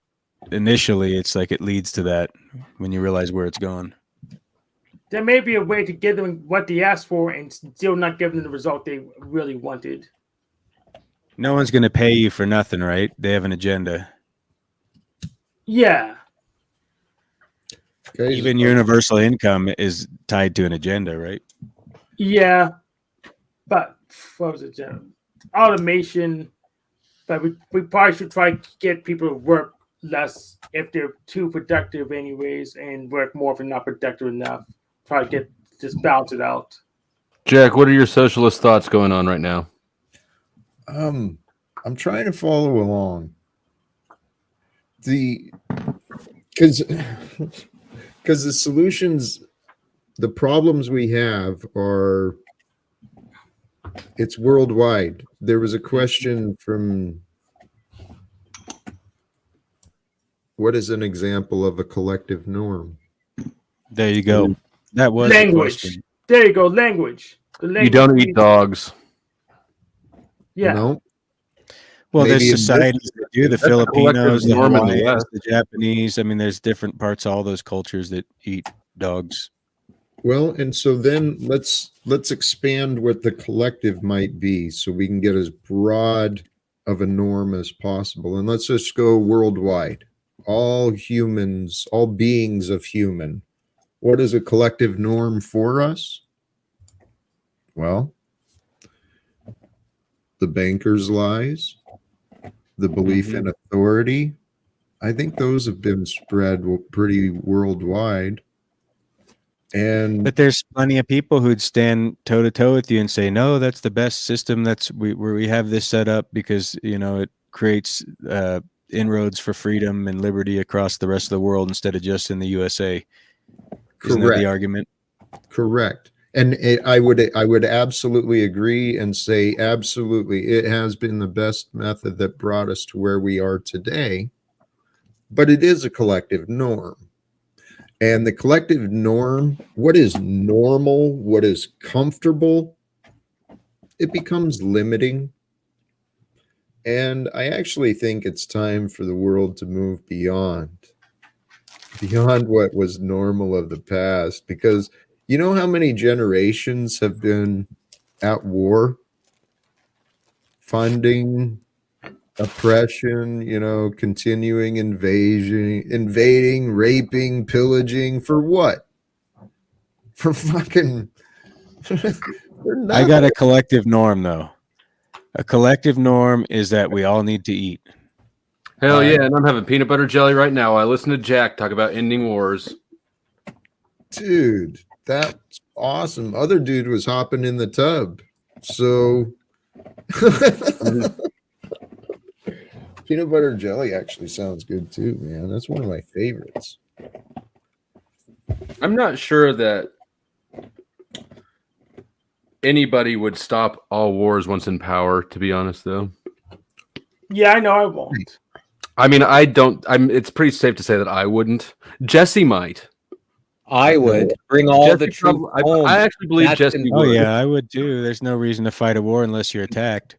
initially. It's like it leads to that when you realize where it's going. There may be a way to give them what they asked for and still not give them the result they really wanted. No one's going to pay you for nothing, right? They have an agenda. Yeah. Okay. Even universal income is tied to an agenda, right? Yeah. But what was it? Automation. But we probably should try to get people to work less if they're too productive anyways, and work more if they're not productive enough. Try to just balance it out. Jack, what are your socialist thoughts going on right now? I'm trying to follow along. Because the solutions, the problems we have are, it's worldwide. There was a question from, what is an example of a collective norm? There you go. That was language. There you go. Language. You don't eat dogs. Yeah. No. Well, Maybe there's societies that do. The That's a Filipinos, the collective norm in the Hawaiians, West. the Japanese. I mean, there's different parts of all those cultures that eat dogs. Well, and so then let's expand what the collective might be so we can get as broad of a norm as possible. And let's just go worldwide. All humans, all beings of human. What is a collective norm for us? Well, the banker's lies, the belief in authority. I think those have been spread pretty worldwide. But there's plenty of people who'd stand toe to toe with you and say, no, that's the best system. Where we have this set up because, it creates inroads for freedom and liberty across the rest of the world instead of just in the USA. Isn't that the argument? Correct. And I would absolutely agree and say absolutely it has been the best method that brought us to where we are today. But it is a collective norm. And the collective norm, what is normal, what is comfortable, it becomes limiting. And I actually think it's time for the world to move beyond what was normal of the past, because you know how many generations have been at war, funding oppression, continuing invading, raping, pillaging, for what? For fucking I got a collective norm though. A collective norm is that we all need to eat. Hell yeah, and I'm having peanut butter jelly right now. I listen to Jack talk about ending wars. Dude, that's awesome. Other dude was hopping in the tub. So peanut butter jelly actually sounds good too, man. That's one of my favorites. I'm not sure that anybody would stop all wars once in power, to be honest, though. Yeah, I know I won't. I mean, I don't. It's pretty safe to say that I wouldn't. Jesse might. I would bring all Jesse the troops I home. actually believe That's Jesse in- Oh would. yeah, I would too. There's no reason to fight a war unless you're attacked.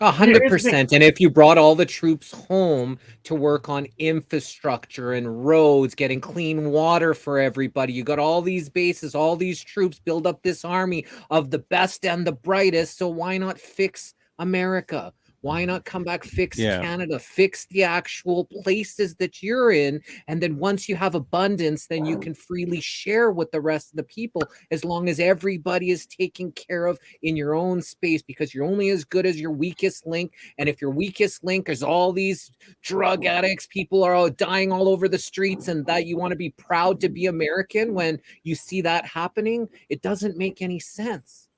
100%. And if you brought all the troops home to work on infrastructure and roads, getting clean water for everybody, you got all these bases, all these troops, build up this army of the best and the brightest. So why not fix America? Why not come back, fix Canada, fix the actual places that you're in? And then once you have abundance, then you can freely share with the rest of the people, as long as everybody is taken care of in your own space, because you're only as good as your weakest link. And if your weakest link is all these drug addicts, people are all dying all over the streets, and that you want to be proud to be American when you see that happening, it doesn't make any sense.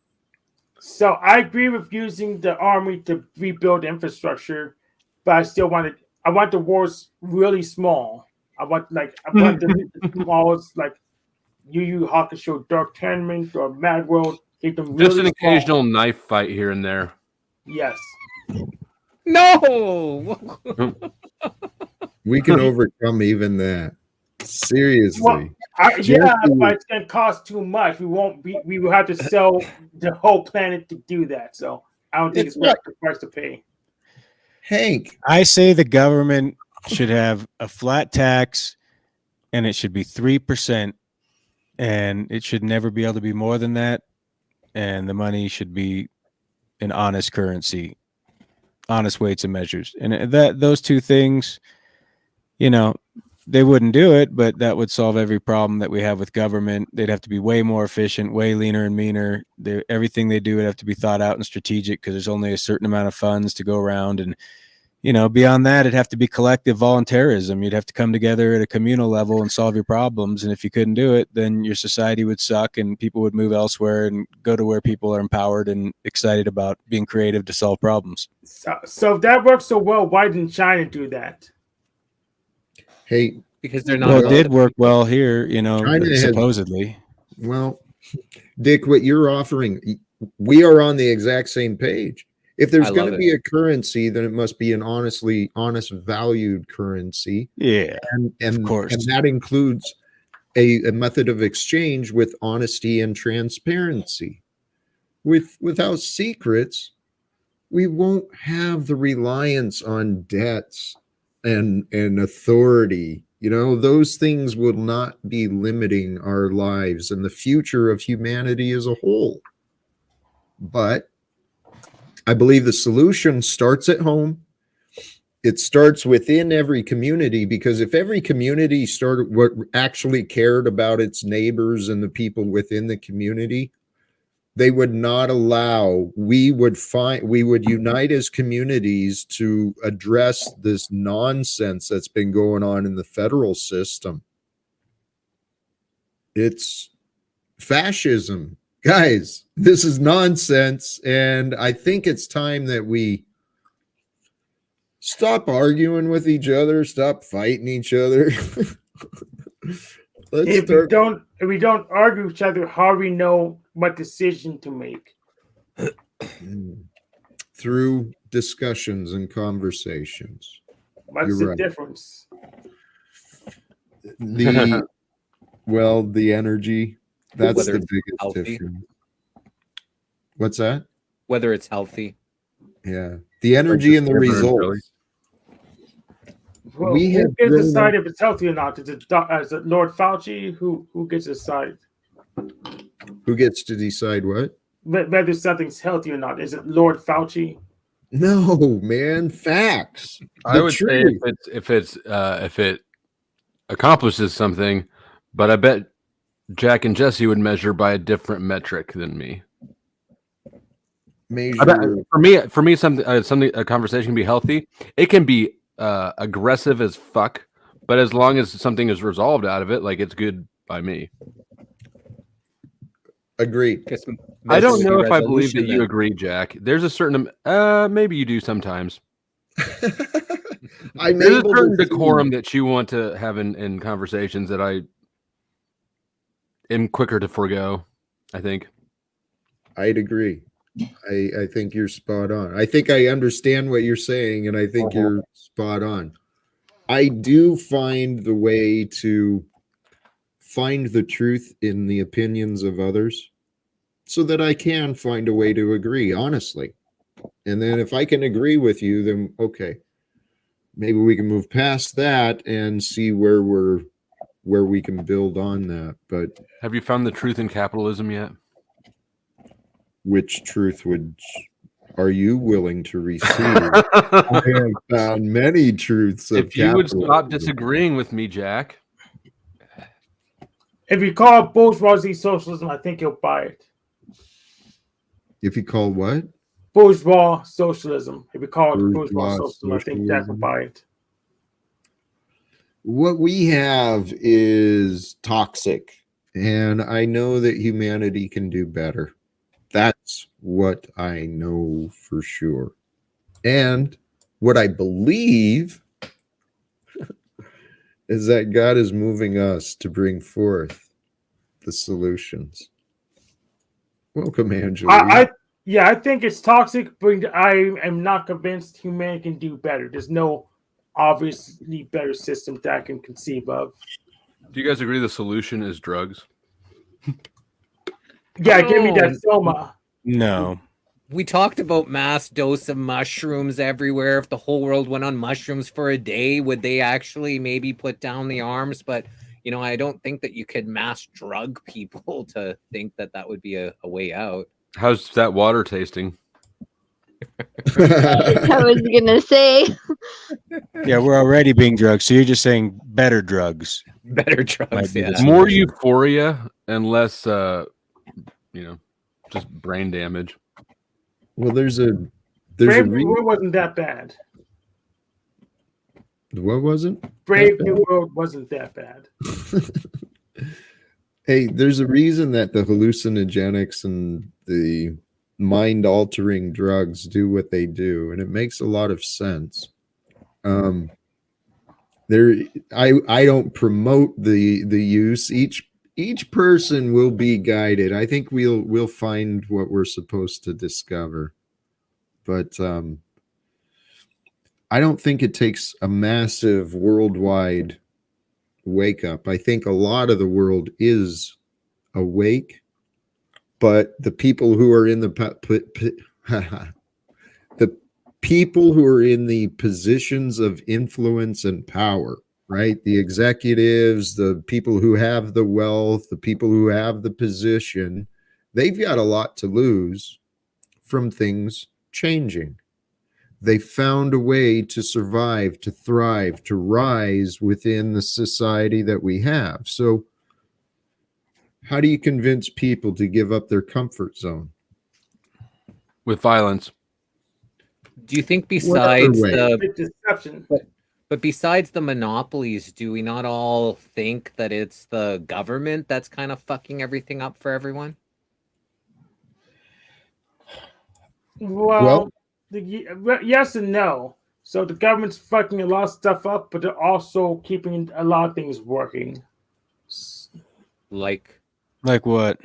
So I agree with using the army to rebuild infrastructure, but I still I want the wars really small. I want the smallest, like Yu Yu Hakusho, Dark Tournament, or Mad World. Keep them really Just an small. occasional knife fight here and there. Yes. No. We can overcome even that. Seriously. Well, but it's gonna cost too much. We will have to sell the whole planet to do that. So I don't think it's worth the price to pay. Hank, I say the government should have a flat tax, and it should be 3%, and it should never be able to be more than that. And the money should be an honest currency, honest weights and measures, and those two things, they wouldn't do it, but that would solve every problem that we have with government. They'd have to be way more efficient, way leaner and meaner. Everything they do would have to be thought out and strategic, because there's only a certain amount of funds to go around. And, beyond that, it'd have to be collective voluntarism. You'd have to come together at a communal level and solve your problems. And if you couldn't do it, then your society would suck and people would move elsewhere and go to where people are empowered and excited about being creative to solve problems. So if that works so well, why didn't China do that? Hey, because they're not. Well, it did work well here, supposedly. Well, Dick, what you're offering, we are on the exact same page. If there's going to be a currency, then it must be an honest, valued currency. Yeah, and of course, and that includes a method of exchange with honesty and transparency. Without secrets, we won't have the reliance on debts and authority. Those things will not be limiting our lives and the future of humanity as a whole. But I believe the solution starts at home. It starts within every community, because if every community actually cared about its neighbors and the people within the community, they would not allow, we would unite as communities to address this nonsense that's been going on in the federal system. It's fascism. Guys, this is nonsense, and I think it's time that we stop arguing with each other, stop fighting each other. If we don't argue with each other, how do we know what decision to make? Through discussions and conversations. What's the difference? The energy. That's the biggest difference. What's that? Whether it's healthy. Yeah. The energy and the results. Well, who gets to decide if it's healthy or not? Is it Lord Fauci? Who gets to decide? Who gets to decide what? Whether something's healthy or not. Is it Lord Fauci? No, man. Facts. I would say if it accomplishes something, but I bet Jack and Jesse would measure by a different metric than me. For me, something a conversation can be healthy. It can be aggressive as fuck, but as long as something is resolved out of it, like, it's good by me. Agreed. I don't know if I believe that you agree, Jack. There's a certain maybe you do sometimes. There's a certain decorum that you want to have in conversations that I am quicker to forego, I think. I'd agree. I think you're spot on. I think I understand what you're saying, and I think you're spot on. I do find the way to find the truth in the opinions of others so that I can find a way to agree honestly. And then if I can agree with you, then okay, maybe we can move past that and see where we can build on that. But Have you found the truth in capitalism yet? which truth are you willing to receive? I have found many truths of If you would capitalism. stop disagreeing with me, Jack. If you call it bourgeoisie socialism, I think you'll buy it. If you call what? Bourgeois socialism. If you call it bourgeois socialism, socialism. I think Jack will buy it. What we have is toxic, and I know that humanity can do better. That's what I know for sure. And what I believe is that God is moving us to bring forth the solutions. Welcome, Angela. I think it's toxic, but I am not convinced humanity can do better. There's no obviously better system that I can conceive of. Do you guys agree the solution is drugs? Yeah, give me that soma. No. We talked about mass dose of mushrooms everywhere. If the whole world went on mushrooms for a day, would they actually maybe put down the arms? But, I don't think that you could mass drug people to think that that would be a way out. How's that water tasting? I was gonna say. Yeah, we're already being drugged, so you're just saying better drugs. Better drugs, yeah. More euphoria and less, just brain damage. Well, there's a Brave New World wasn't that bad. What wasn't? Brave New World wasn't that bad. Hey, there's a reason that the hallucinogenics and the mind-altering drugs do what they do, and it makes a lot of sense. I don't promote the use. Each person will be guided. I think we'll find what we're supposed to discover, but I don't think it takes a massive worldwide wake up. I think a lot of the world is awake, but the people who are in the people who are in the positions of influence and power, right? The executives, the people who have the wealth, the people who have the position, they've got a lot to lose from things changing. They found a way to survive, to thrive, to rise within the society that we have. So how do you convince people to give up their comfort zone? With violence. Do you think besides deception? But besides the monopolies, do we not all think that it's the government that's kind of fucking everything up for everyone? Well, yes and no. So the government's fucking a lot of stuff up, but they're also keeping a lot of things working. Like what?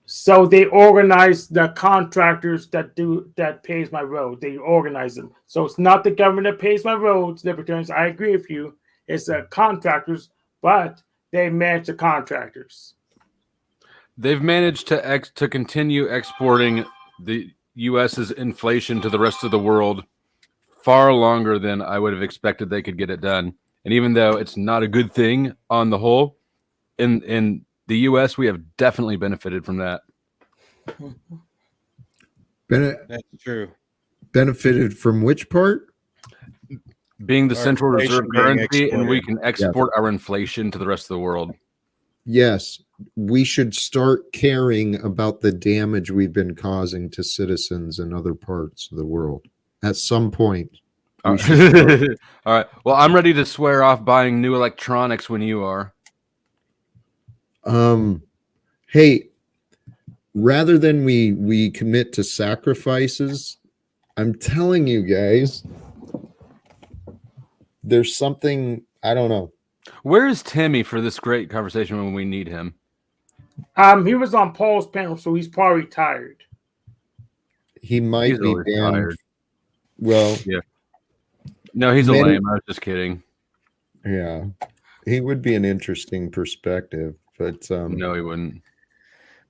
So they organize the contractors that pays my road. They organize them. So it's not the government that pays my roads, libertarians. I agree with you. It's the contractors, but they manage the contractors. They've managed to continue exporting the U.S.'s inflation to the rest of the world far longer than I would have expected they could get it done. And even though it's not a good thing on the whole, in the U.S., we have definitely benefited from that. That's true. Benefited from which part? Being the Our central reserve currency, and we exported. can export our inflation to the rest of the world. Yes, we should start caring about the damage we've been causing to citizens in other parts of the world. At some point. All right. Well, I'm ready to swear off buying new electronics when you are. Hey, rather than we commit to sacrifices, I'm telling you guys, there's something, I don't know. Where is Timmy for this great conversation when we need him? He was on Paul's panel, so he's probably tired. He might be banned. Tired. Well, yeah. No, he's a lame. I was just kidding. Yeah, he would be an interesting perspective, but No, he wouldn't.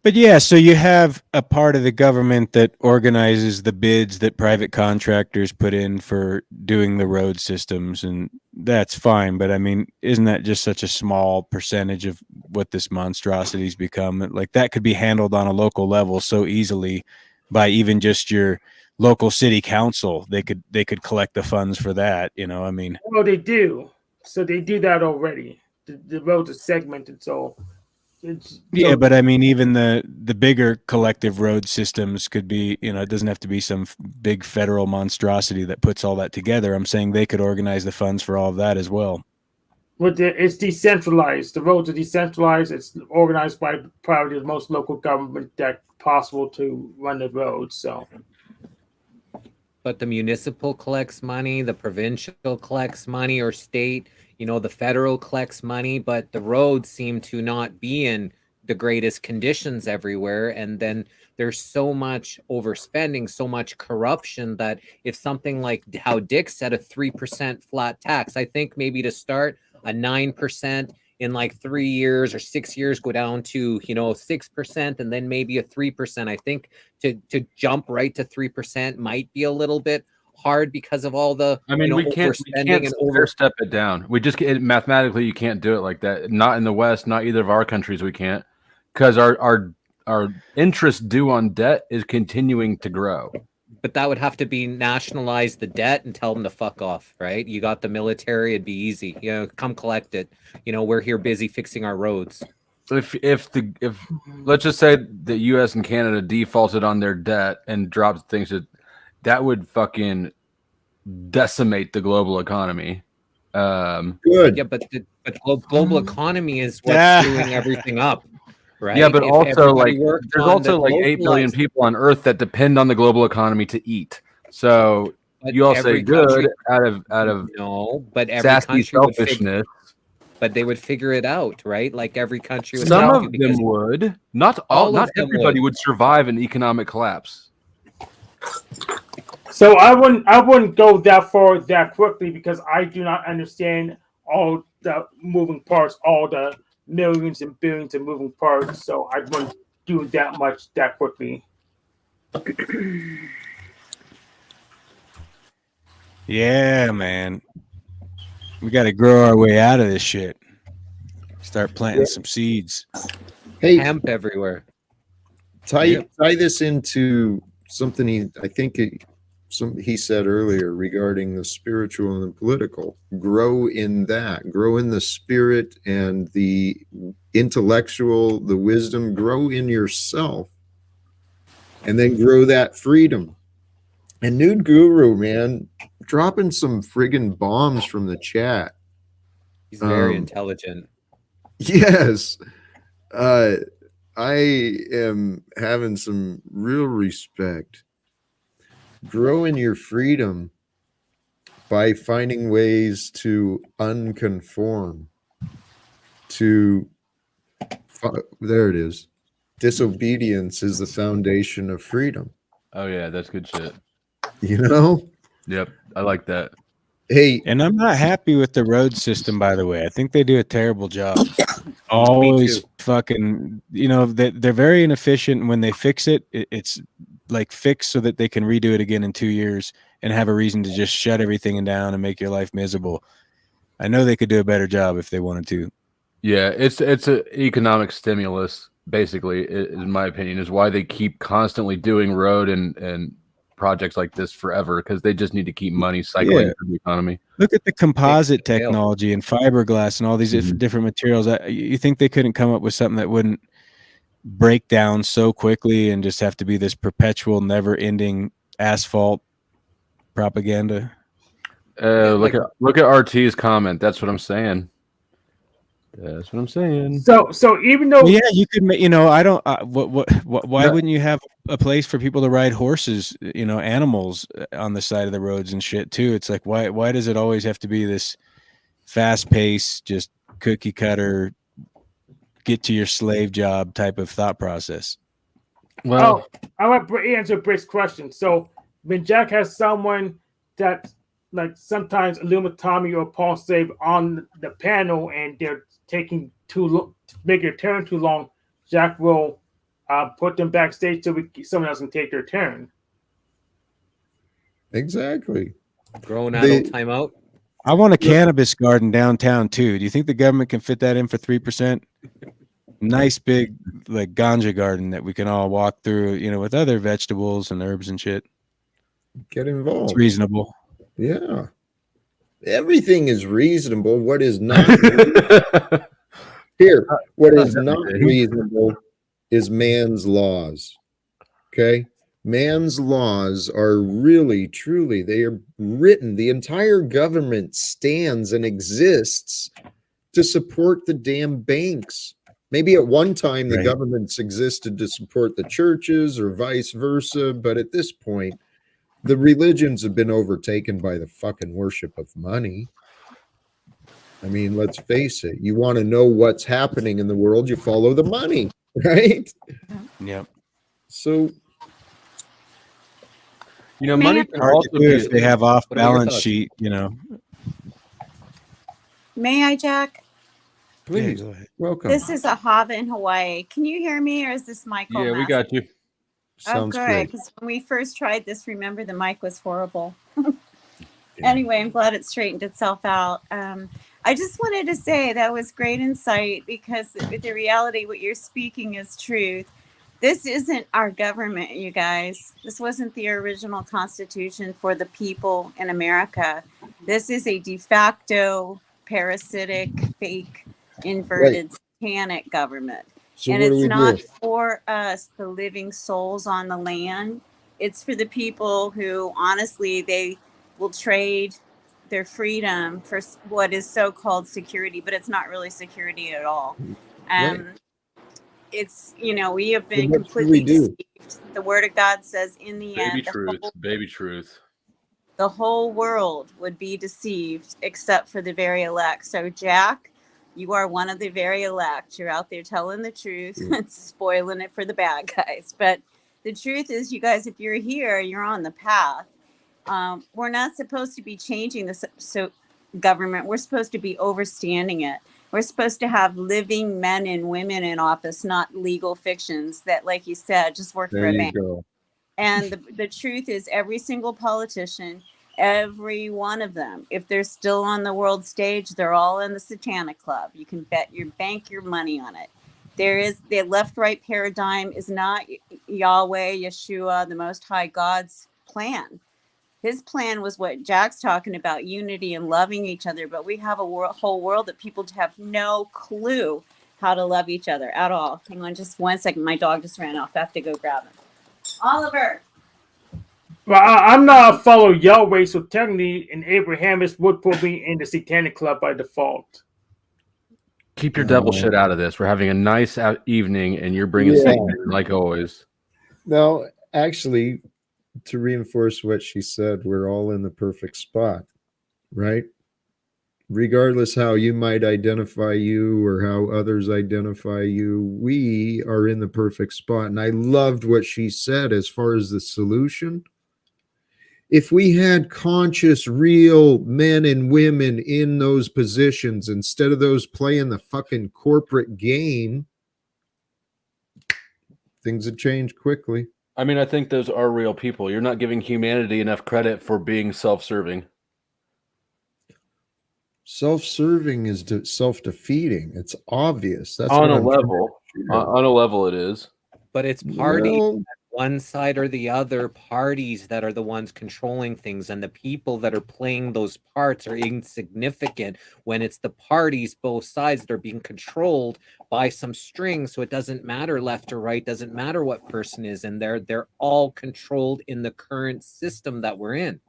But yeah, so you have a part of the government that organizes the bids that private contractors put in for doing the road systems, and that's fine. But I mean, isn't that just such a small percentage of what this monstrosity's become? Like that could be handled on a local level so easily by even just your local city council. They could collect the funds for that. You know, I mean, Well, they do. So they do that already. The roads are segmented, so yeah, but I mean, even the bigger collective road systems could be, you know, it doesn't have to be some big federal monstrosity that puts all that together. I'm saying they could organize the funds for all of that as well. But it's decentralized. The roads are decentralized. It's organized by probably the most local government that possible to run the roads. So, but the municipal collects money, the provincial collects money, or state, you know, the federal collects money, but the roads seem to not be in the greatest conditions everywhere. And then there's so much overspending, so much corruption that if something like how Dick said, a 3% flat tax, I think maybe to start a 9%, in like 3 years or 6 years go down to 6%, and then maybe a 3%. I think to jump right to 3% might be a little bit hard because of all the we can't step it down. We just mathematically you can't do it like that. Not in the West, not either of our countries. We can't, because our interest due on debt is continuing to grow. But that would have to be nationalize the debt and tell them to fuck off, right? You got the military, it'd be easy. Come collect it. We're here busy fixing our roads. If let's just say the U.S. and Canada defaulted on their debt and dropped things, that would fucking decimate the global economy. Good. Yeah, but the global economy is what's screwing everything up. Right? Yeah, but also there's also like 8 billion people on Earth that depend on the global economy to eat. So you all say good out of no, but every sassy country selfishness. But they would figure it out, right? Like every country would. Some of them would. Not all. Not everybody would survive an economic collapse. So I wouldn't go that far that quickly, because I do not understand all the moving parts, all the millions and billions of moving parts. So I wouldn't do that much that quickly. Yeah, man. We got to grow our way out of this shit. Start planting some seeds. Hey, hemp everywhere. Tie this into something he said earlier regarding the spiritual and the political. Grow in that. Grow in the spirit and the intellectual, the wisdom. Grow in yourself, and then grow that freedom. And Nude Guru, man, dropping some friggin' bombs from the chat. He's very intelligent. Yes. I am having some real respect. Grow in your freedom by finding ways to unconform. There it is. Disobedience is the foundation of freedom. Oh yeah, that's good shit. Yep, I like that. Hey, and I'm not happy with the road system, by the way. I think they do a terrible job. Always fucking, they're very inefficient. When they fix it, it's like fixed so that they can redo it again in 2 years and have a reason to just shut everything down and make your life miserable. I know they could do a better job if they wanted to. Yeah, it's an economic stimulus, basically, in my opinion, is why they keep constantly doing road and projects like this forever, because they just need to keep money cycling through the economy. Look at the composite technology and fiberglass and all these different materials. You think they couldn't come up with something that wouldn't break down so quickly and just have to be this perpetual, never-ending asphalt propaganda? Look at RT's comment. That's what I'm saying. That's what I'm saying. So even though you could, I don't. Why wouldn't you have a place for people to ride horses? Animals on the side of the roads and shit too. It's like why does it always have to be this fast pace, just cookie cutter, get to your slave job type of thought process? Well, I want to answer Brick's question. So when Jack has someone that like sometimes Tommy or Paul save on the panel, and they're taking too long, make their turn too long. Jack will put them backstage so someone else can take their turn. Exactly. Grown adult timeout. I want a cannabis garden downtown too. Do you think the government can fit that in for 3%? Nice big like ganja garden that we can all walk through, with other vegetables and herbs and shit. Get involved. It's reasonable. Yeah. Everything is reasonable. What is not here, what is not reasonable is man's laws. Okay? Man's laws are really, truly, they are written. The entire government stands and exists to support the damn banks. Maybe at one time the governments existed to support the churches or vice versa, but at this point, the religions have been overtaken by the fucking worship of money. I mean, let's face it. You want to know what's happening in the world, you follow the money, right? Yep. So, money can also do if they have off balance sheet, May I, Jack? Please, go ahead. Welcome. This is Ahava in Hawaii. Can you hear me, or is this Michael? Yeah, we got you. Sounds good. great. Because when we first tried this, remember the mic was horrible. Anyway, I'm glad it straightened itself out. I just wanted to say that was great insight, because the reality, what you're speaking is truth. This isn't our government, you guys. This wasn't the original Constitution for the people in America. This is a de facto, parasitic, fake, inverted, satanic government. So and what it's do we not do? for us, the living souls on the land. It's for the people who, honestly, they will trade their freedom for what is so-called security, but it's not really security at all. It's, we have been completely deceived. The word of God says in the end, baby truth. The whole world would be deceived except for the very elect. So, Jack, you are one of the very elect. You're out there telling the truth and spoiling it for the bad guys. But the truth is, you guys, if you're here, you're on the path. We're not supposed to be changing the government. We're supposed to be overstanding it. We're supposed to have living men and women in office, not legal fictions that, like you said, just work for a bank. And the truth is, every single politician, every one of them, if they're still on the world stage, they're all in the satanic club. You can bank your money on it. The left-right paradigm is not Yahweh, Yeshua, the Most High God's plan. His plan was what Jack's talking about, unity and loving each other. But we have a whole world that people have no clue how to love each other at all. Hang on just 1 second. My dog just ran off. I have to go grab him. Oliver. Well, I'm not a follow Yahweh, so technically an Abrahamist would put me in the satanic club by default. Keep your devil shit out of this. We're having a nice evening, and you're bringing Satan like always. No, actually, to reinforce what she said, we're all in the perfect spot, right? Regardless how you might identify you or how others identify you, we are in the perfect spot. And I loved what she said as far as the solution. If we had conscious, real men and women in those positions, instead of those playing the fucking corporate game, things would change quickly. I mean, I think those are real people. You're not giving humanity enough credit for being self-serving. Self-serving is self-defeating. It's obvious. That's on a level. On a level, it is. But it's parties, one side or the other, parties that are the ones controlling things, and the people that are playing those parts are insignificant when it's the parties, both sides, that are being controlled by some strings. So it doesn't matter left or right, doesn't matter what person is in there. They're all controlled in the current system that we're in.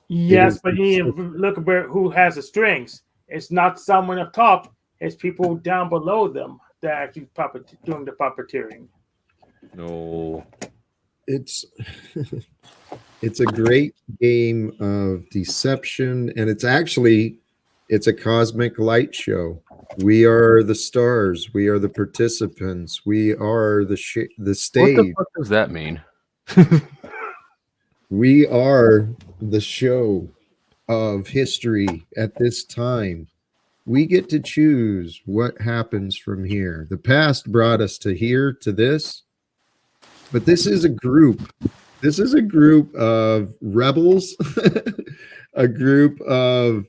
Yes, but you look at who has the strings. It's not someone up top. It's people down below them that are actually doing the puppeteering. No, it's a great game of deception, and it's a cosmic light show. We are the stars. We are the participants. We are the stage. What the fuck does that mean? We are the show of history at this time. We get to choose what happens from here. The past brought us to here, to this, but this is a group. This is a group of rebels, a group of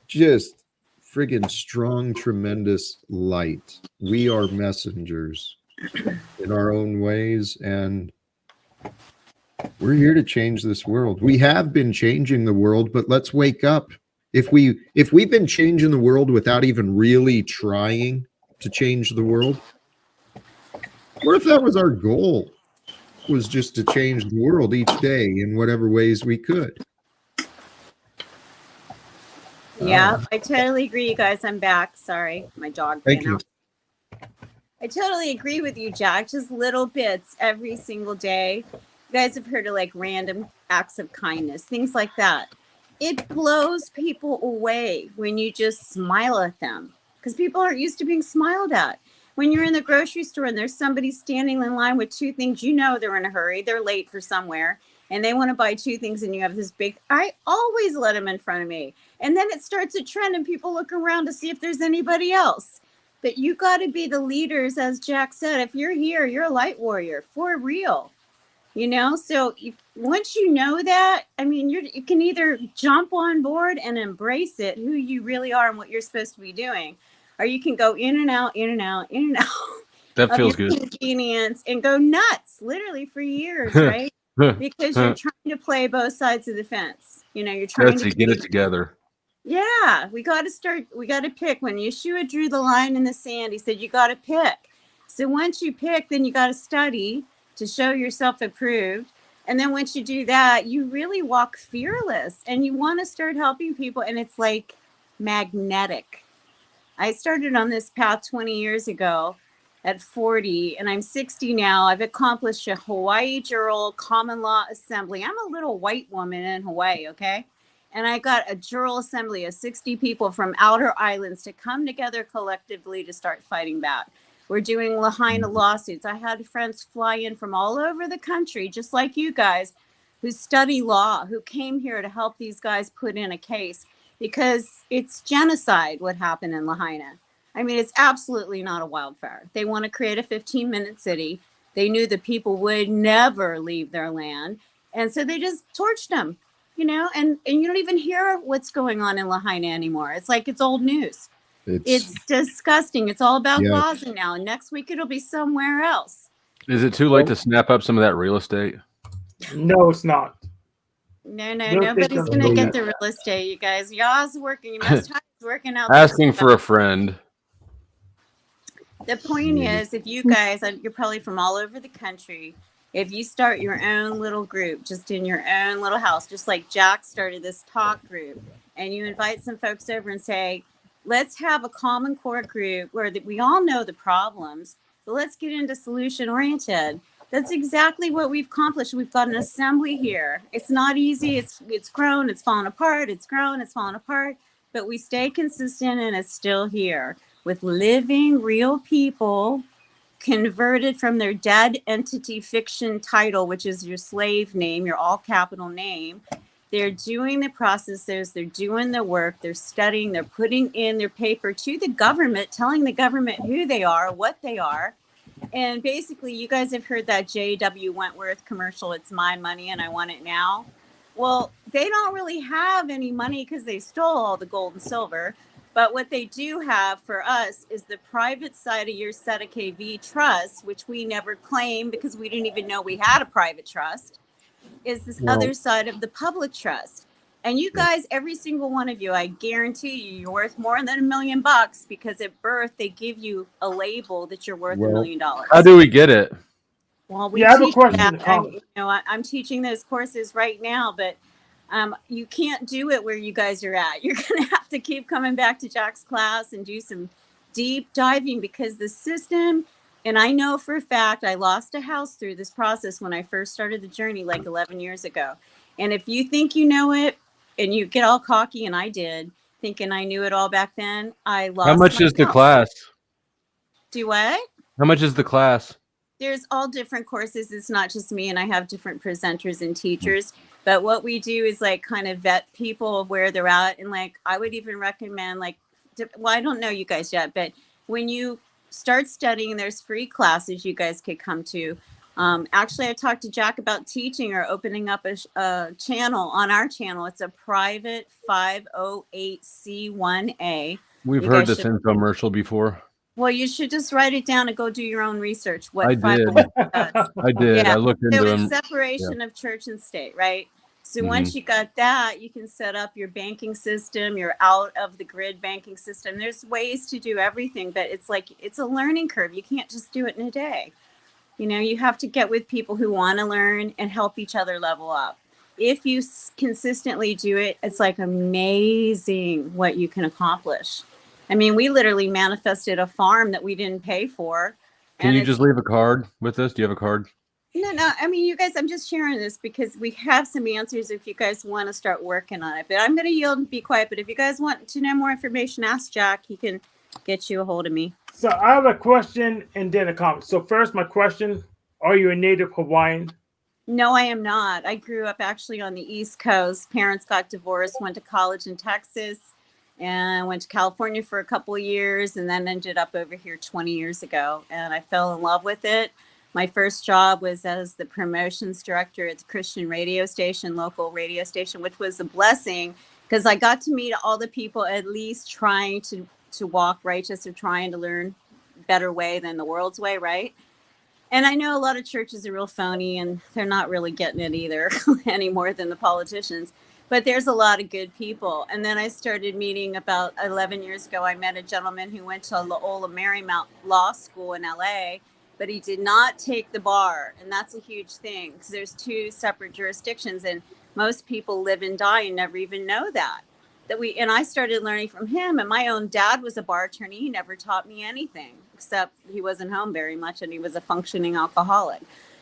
just friggin' strong, tremendous light. We are messengers in our own ways, and we're here to change this world. We have been changing the world, but let's wake up. If we've been changing the world without even really trying to change the world, what if that was our goal? Was just to change the world each day in whatever ways we could. Yeah, I totally agree, you guys. I'm back. Sorry, my dog ran out. I totally agree with you, Jack. Just little bits every single day. You guys have heard of like random acts of kindness, things like that. It blows people away when you just smile at them, because people aren't used to being smiled at. When you're in the grocery store and there's somebody standing in line with two things, you know they're in a hurry, they're late for somewhere, and they want to buy two things, and you have this big, I always let them in front of me. And then it starts a trend and people look around to see if there's anybody else. But you got to be the leaders, as Jack said. If you're here, you're a light warrior for real. You know, so once you know that, I mean, you can either jump on board and embrace it, who you really are and what you're supposed to be doing, or you can go in and out, in and out, in and out. That feels good. Convenience and go nuts, literally for years, right? Because you're trying to play both sides of the fence. You know, you're trying to get it together. Yeah, we got to pick. When Yeshua drew the line in the sand, he said, you got to pick. So once you pick, then you got to study to show yourself approved. And then once you do that, you really walk fearless and you want to start helping people. And it's like magnetic. I started on this path 20 years ago at 40, and I'm 60 now. I've accomplished a Hawaii Jural Common Law Assembly. I'm a little white woman in Hawaii, okay? And I got a Jural Assembly of 60 people from outer islands to come together collectively to start fighting back. We're doing Lahaina lawsuits. I had friends fly in from all over the country, just like you guys, who study law, who came here to help these guys put in a case, because it's genocide what happened in Lahaina. I mean, it's absolutely not a wildfire. They want to create a 15-minute city. They knew the people would never leave their land. And so they just torched them, you know, and you don't even hear what's going on in Lahaina anymore. It's like it's old news. It's disgusting. It's all about Gaza now. And next week it'll be somewhere else. Is it too late to snap up some of that real estate? No, it's not. No, nobody's going to get the real estate, you guys. Y'all's working. You must have working out. Asking for a friend. The point is, if you guys, you're probably from all over the country, if you start your own little group, just in your own little house, just like Jack started this talk group, and you invite some folks over and say, let's have a common core group where we all know the problems, but let's get into solution oriented. That's exactly what we've accomplished. We've got an assembly here. It's not easy. It's grown. It's fallen apart. It's grown. It's fallen apart. But we stay consistent, and it's still here with living real people converted from their dead entity fiction title, which is your slave name, your all capital name. They're doing the processes. They're doing the work. They're studying. They're putting in their paper to the government, telling the government who they are, what they are. And basically, you guys have heard that J.W. Wentworth commercial, it's my money and I want it now. Well, they don't really have any money because they stole all the gold and silver. But what they do have for us is the private side of your SETA KV trust, which we never claimed because we didn't even know we had a private trust, is this other side of the public trust. And you guys, every single one of you, I guarantee you're worth more than $1 million, because at birth, they give you a label that you're worth $1 million. How do we get it? I Well, have a question. I'm teaching those courses right now, but you can't do it where you guys are at. You're going to have to keep coming back to Jack's class and do some deep diving, because the system, and I know for a fact, I lost a house through this process when I first started the journey like 11 years ago. And if you think you know it, and you get all cocky, and I did, thinking I knew it all back then, I lost. How much is the class? Do what? How much is the class? there's all different courses. It's not just me, and I have different presenters and teachers. But what we do is like kind of vet people of where they're at. And like, I would even recommend like, well, I don't know you guys yet, but when you start studying, there's free classes you guys could come to. Actually, I talked to Jack about teaching or opening up a channel on our channel. It's a private 508C1A. We've heard this infomercial before. Well, you should just write it down and go do your own research. What I did. does. I did. Yeah. I looked into So them. it's separation of church and state, right? So once you got that, you can set up your banking system. You're out of the grid banking system. There's ways to do everything, but it's like it's a learning curve. You can't just do it in a day. You know, you have to get with people who want to learn and help each other level up. If you consistently do it, it's like amazing what you can accomplish. I mean, we literally manifested a farm that we didn't pay for. Can you just leave a card with us? Do you have a card? No. I mean, you guys, I'm just sharing this because we have some answers if you guys want to start working on it. But I'm going to yield and be quiet. But if you guys want to know more information, ask Jack. He can get you a hold of me. So I have a question and then a comment. So first, my question, are you a native Hawaiian? No, I am not. I grew up actually on the East Coast. Parents got divorced, went to college in Texas, and went to California for a couple of years, and then ended up over here 20 years ago. And I fell in love with it. My first job was as the promotions director at the Christian radio station, local radio station, which was a blessing because I got to meet all the people at least trying to walk righteous or trying to learn better way than the world's way, right? And I know a lot of churches are real phony and they're not really getting it either any more than the politicians. But there's a lot of good people. And then I started meeting about 11 years ago. I met a gentleman who went to Loyola Marymount Law School in LA, but he did not take the bar. And that's a huge thing because there's two separate jurisdictions and most people live and die and never even know that. And I started learning from him. And my own dad was a bar attorney. He never taught me anything except he wasn't home very much and he was a functioning alcoholic.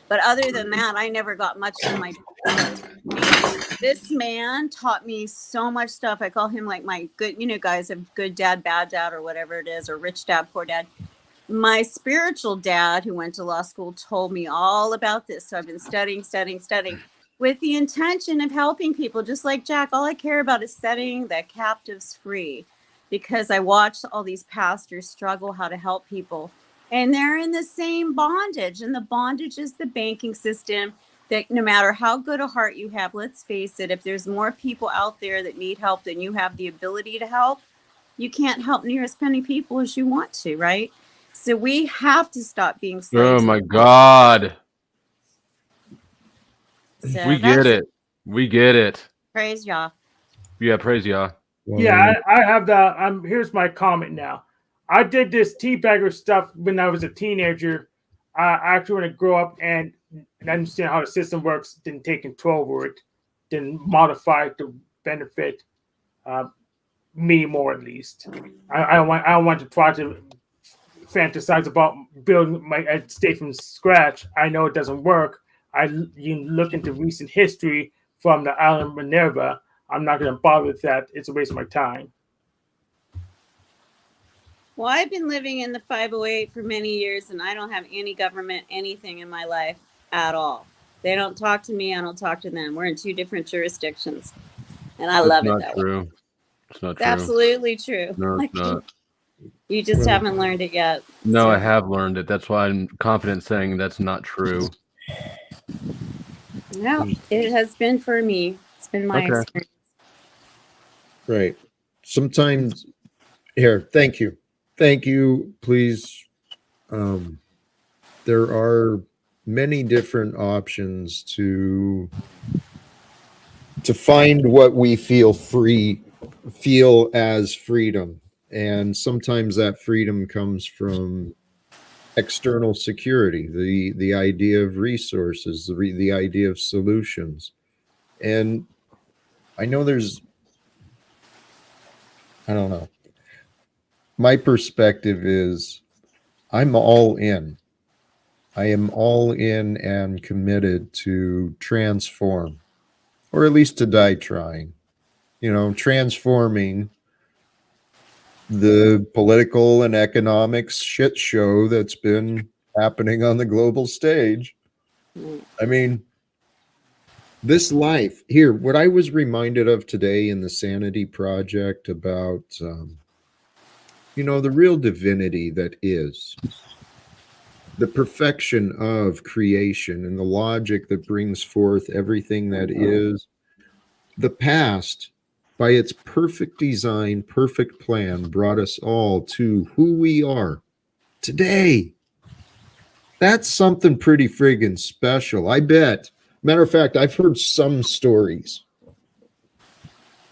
But other than that, I never got much from my dad. This man taught me so much stuff. I call him like my good, you know, guys have good dad, bad dad, or whatever it is, or rich dad, poor dad. My spiritual dad, who went to law school, told me all about this. So I've been studying with the intention of helping people. Just like Jack, all I care about is setting the captives free because I watched all these pastors struggle how to help people. And they're in the same bondage. And the bondage is the banking system that no matter how good a heart you have, let's face it, if there's more people out there that need help than you have the ability to help, you can't help near as many people as you want to, right? So we have to stop being slaves. Oh my God. So we get it. We get it. Praise Yah. Yeah, praise Yah. Yeah, I have the. Here's my comment now. I did this teabagger stuff when I was a teenager. I actually want to grow up and understand how the system works, didn't take control over it, didn't modify it to benefit me more at least. I don't want to try to fantasize about building my state from scratch. I know it doesn't work. You look into recent history from the island of Minerva. I'm not going to bother with that. It's a waste of my time. Well, I've been living in the 508 for many years, and I don't have any government, anything in my life at all. They don't talk to me. I don't talk to them. We're in two different jurisdictions, and I love it that way. It's not It's true. absolutely true. No, it's not. You just haven't learned it yet. No, So- I have learned it. That's why I'm confident saying that's not true. No, it has been for me. It's been my Okay. experience. Right. Sometimes here, thank you. Thank you, please. There are many different options to find what we feel as freedom. And sometimes that freedom comes from external security, the idea of resources, the idea of solutions. And I know I don't know. My perspective is I'm all in. I am all in and committed to transform, or at least to die trying, transforming the political and economics shit show that's been happening on the global stage. I mean, this life here, what I was reminded of today in the Sanity Project about, the real divinity that is, the perfection of creation and the logic that brings forth everything that is. The past, by its perfect design, perfect plan, brought us all to who we are today. That's something pretty friggin' special, I bet. Matter of fact, I've heard some stories.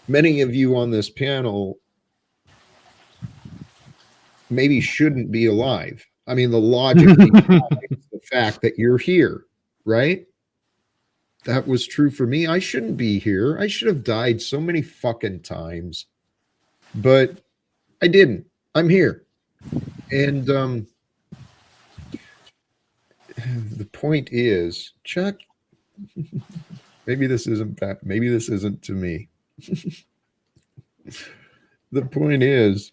Many of you on this panel maybe shouldn't be alive. I mean, the logic behind the fact that you're here, right? That was true for me. I shouldn't be here. I should have died so many fucking times, but I didn't. I'm here. And the point is, Chuck, maybe this isn't that. Maybe this isn't to me. The point is,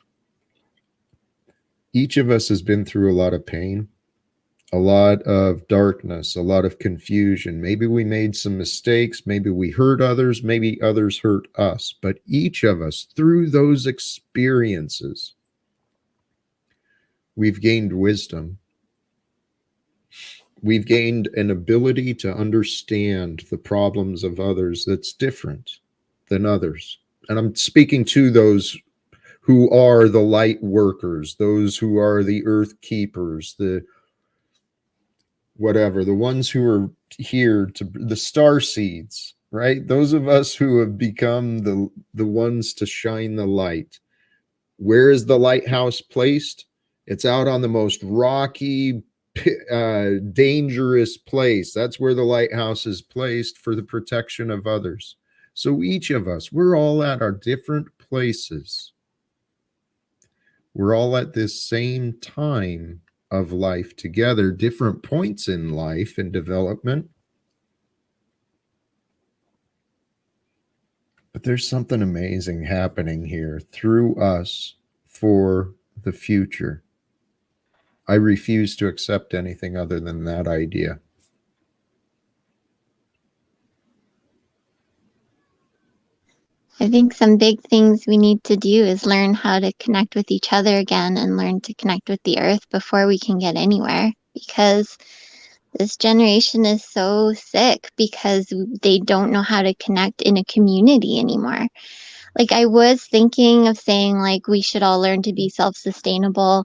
each of us has been through a lot of pain, a lot of darkness, a lot of confusion. Maybe we made some mistakes. Maybe we hurt others. Maybe others hurt us. But each of us, through those experiences, we've gained wisdom. We've gained an ability to understand the problems of others that's different than others. And I'm speaking to those who are the light workers, those who are the earth keepers, the whatever, the ones who are here to the star seeds, right? Those of us who have become the ones to shine the light. Where is the lighthouse placed? It's out on the most rocky, dangerous place. That's where the lighthouse is placed for the protection of others. So each of us, we're all at our different places. We're all at this same time of life together, different points in life and development. But there's something amazing happening here through us for the future. I refuse to accept anything other than that idea. I think some big things we need to do is learn how to connect with each other again and learn to connect with the earth before we can get anywhere, because this generation is so sick because they don't know how to connect in a community anymore. Like, I was thinking of saying, like, we should all learn to be self-sustainable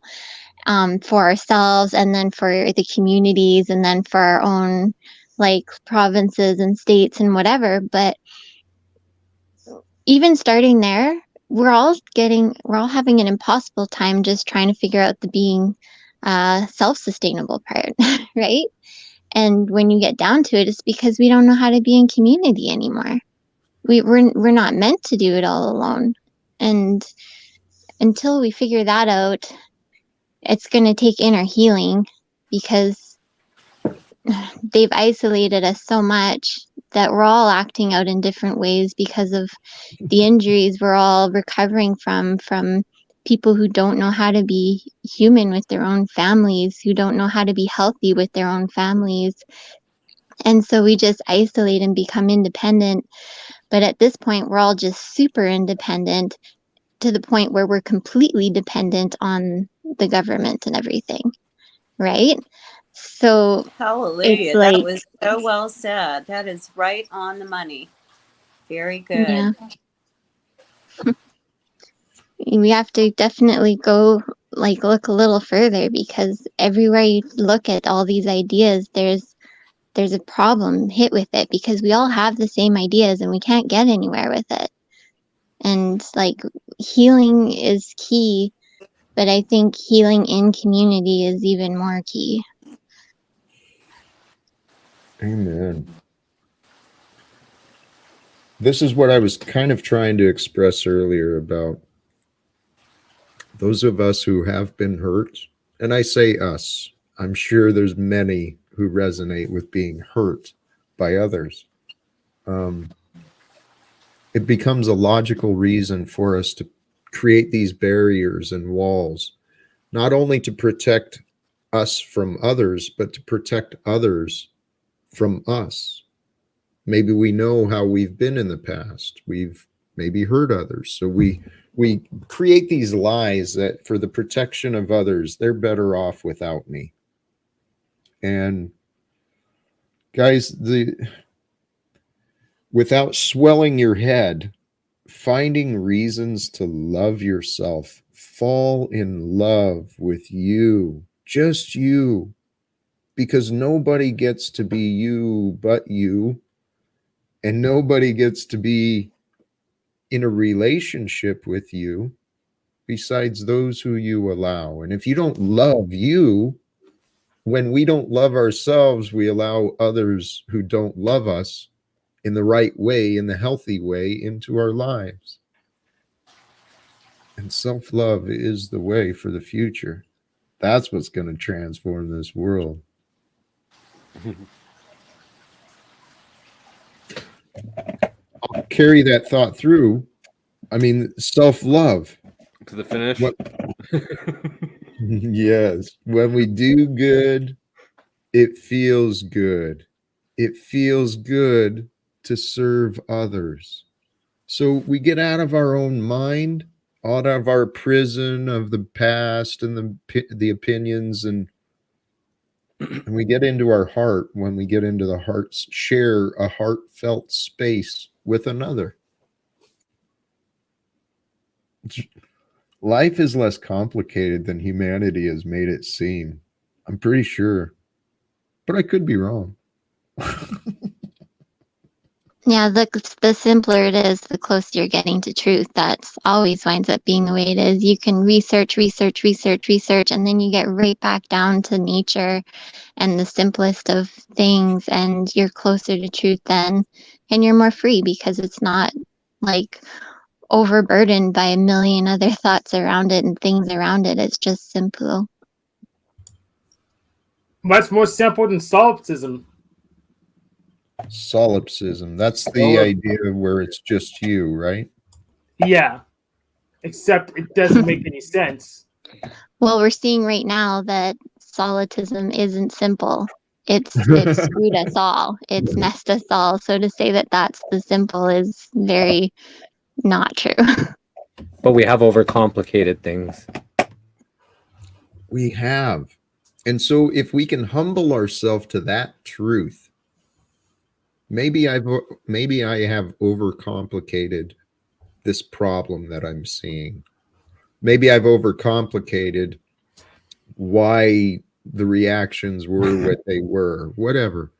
for ourselves, and then for the communities, and then for our own, like, provinces and states and whatever. But even starting there, we're all having an impossible time just trying to figure out the being self-sustainable part, right? And when you get down to it, it's because we don't know how to be in community anymore. We're not meant to do it all alone. And until we figure that out, it's going to take inner healing, because they've isolated us so much that we're all acting out in different ways because of the injuries we're all recovering from people who don't know how to be human with their own families, who don't know how to be healthy with their own families. And so we just isolate and become independent. But at this point, we're all just super independent, to the point where we're completely dependent on the government and everything, right? So hallelujah, like, that was so well said. That is right on the money. Very good. Yeah. We have to definitely go, like, look a little further, because everywhere you look at all these ideas, there's a problem hit with it, because we all have the same ideas and we can't get anywhere with it. And like, healing is key, but I think healing in community is even more key. Amen. This is what I was kind of trying to express earlier about those of us who have been hurt. And I say us. I'm sure there's many who resonate with being hurt by others. It becomes a logical reason for us to create these barriers and walls, not only to protect us from others, but to protect others from us. Maybe we know how we've been in the past. We've maybe hurt others. So we create these lies that for the protection of others, they're better off without me. And guys, without swelling your head, finding reasons to love yourself, fall in love with you, just you, because nobody gets to be you but you, and nobody gets to be in a relationship with you besides those who you allow. And if you don't love you, when we don't love ourselves, we allow others who don't love us in the right way, in the healthy way, into our lives. And self-love is the way for the future. That's what's going to transform this world. I'll carry that thought through. I mean, self-love. To the finish? Yes. When we do good, it feels good. It feels good to serve others. So we get out of our own mind, out of our prison of the past and the opinions, and we get into our heart. When we get into the hearts, share a heartfelt space with another. Life is less complicated than humanity has made it seem. I'm pretty sure, but I could be wrong. Yeah, the simpler it is, the closer you're getting to truth. That's always winds up being the way it is. You can research, and then you get right back down to nature and the simplest of things, and you're closer to truth then, and you're more free because it's not like overburdened by a million other thoughts around it and things around it. It's just simple. Much more simple than solipsism. Solipsism. That's the idea where it's just you, right? Yeah. Except it doesn't make any sense. Well, we're seeing right now that solitism isn't simple. It's screwed us all. It's messed us all. So to say that that's the simple is very not true. But we have overcomplicated things. We have. And so if we can humble ourselves to that truth, maybe I have overcomplicated this problem that I'm seeing. Maybe I've overcomplicated why the reactions were what they were. Whatever.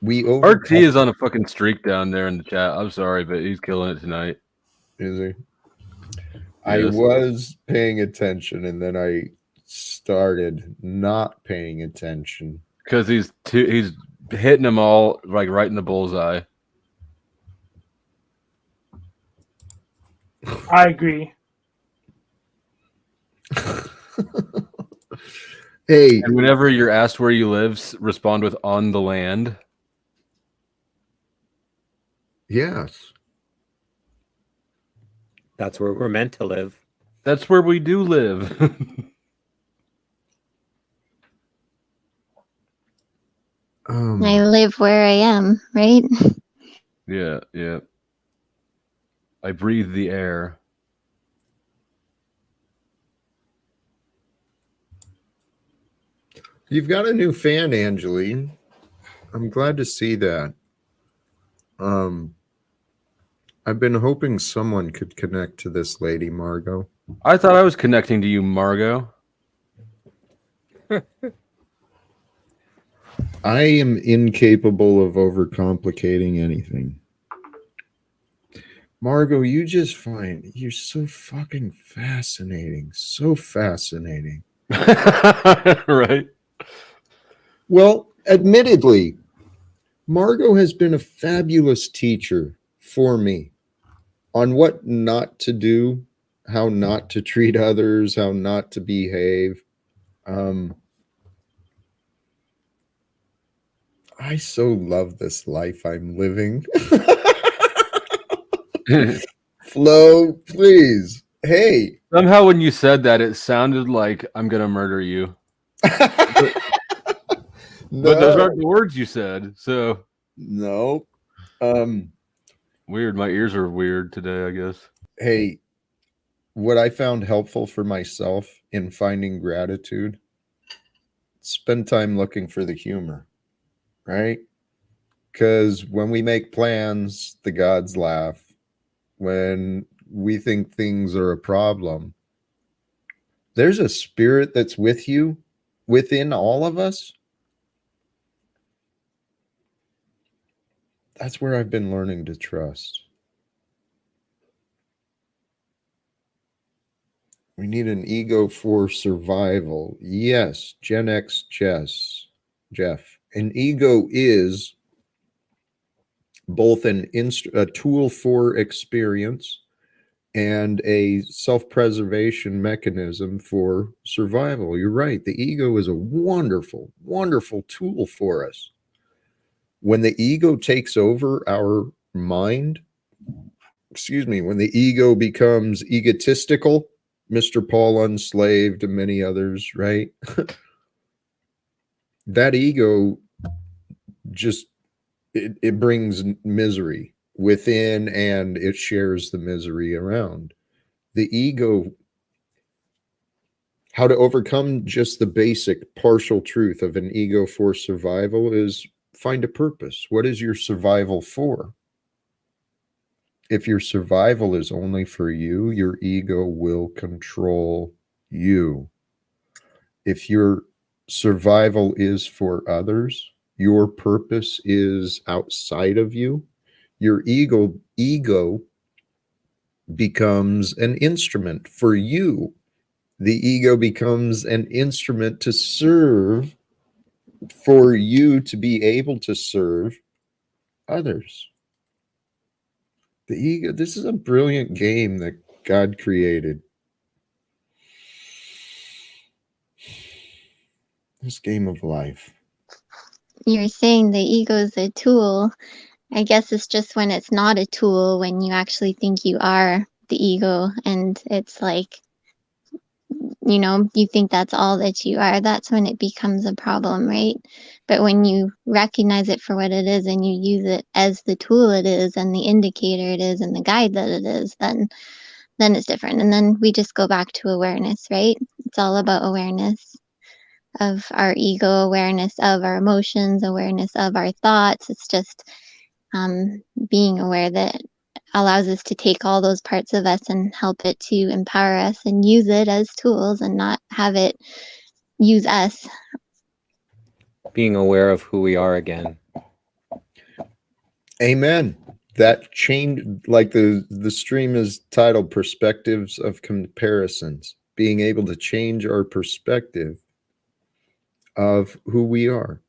RT is on a fucking streak down there in the chat. I'm sorry, but he's killing it tonight. Is he? Yes. I was paying attention, and then I started not paying attention because he's hitting them all like right in the bullseye. I agree. Hey, and whenever you're asked where you live, respond with "on the land." Yes. That's where we're meant to live. That's where we do live. I live where I am, right? Yeah, yeah. I breathe the air. You've got a new fan, Angeline. I'm glad to see that. I've been hoping someone could connect to this lady, Margot. I thought I was connecting to you, Margot. I am incapable of overcomplicating anything. Margot, you just find you're so fucking fascinating. So fascinating. Right? Well, admittedly, Margot has been a fabulous teacher for me on what not to do, how not to treat others, how not to behave. I so love this life I'm living. Flo, please. Hey. Somehow when you said that, it sounded like I'm going to murder you. But those aren't the words you said. So no. Weird. My ears are weird today, I guess. Hey, what I found helpful for myself in finding gratitude, spend time looking for the humor, right? Because when we make plans, the gods laugh. When we think things are a problem, there's a spirit that's with you, within all of us. That's where I've been learning to trust. We need an ego for survival. Yes, Gen X Jeff. An ego is both a tool for experience and a self-preservation mechanism for survival. You're right. The ego is a wonderful, wonderful tool for us. When the ego takes over our mind, when the ego becomes egotistical, Mr. Paul Unslaved and many others, right? That ego just, it brings misery within, and it shares the misery around. The ego, how to overcome just the basic partial truth of an ego for survival is find a purpose. What is your survival for? If your survival is only for you, your ego will control you. If your survival is for others, your purpose is outside of you, your ego becomes an instrument for you. The ego becomes an instrument to serve, for you to be able to serve others. The ego, this is a brilliant game that God created. This game of life. You're saying the ego is a tool. I guess it's just when it's not a tool, when you actually think you are the ego, and it's like, you think that's all that you are, that's when it becomes a problem, right? But when you recognize it for what it is and you use it as the tool it is and the indicator it is and the guide that it is, then it's different. And then we just go back to awareness, right? It's all about awareness of our ego, awareness of our emotions, awareness of our thoughts. It's just being aware that allows us to take all those parts of us and help it to empower us and use it as tools and not have it use us. Being aware of who we are again. Amen. That change, like the stream is titled Perspectives of Comparisons, being able to change our perspective of who we are.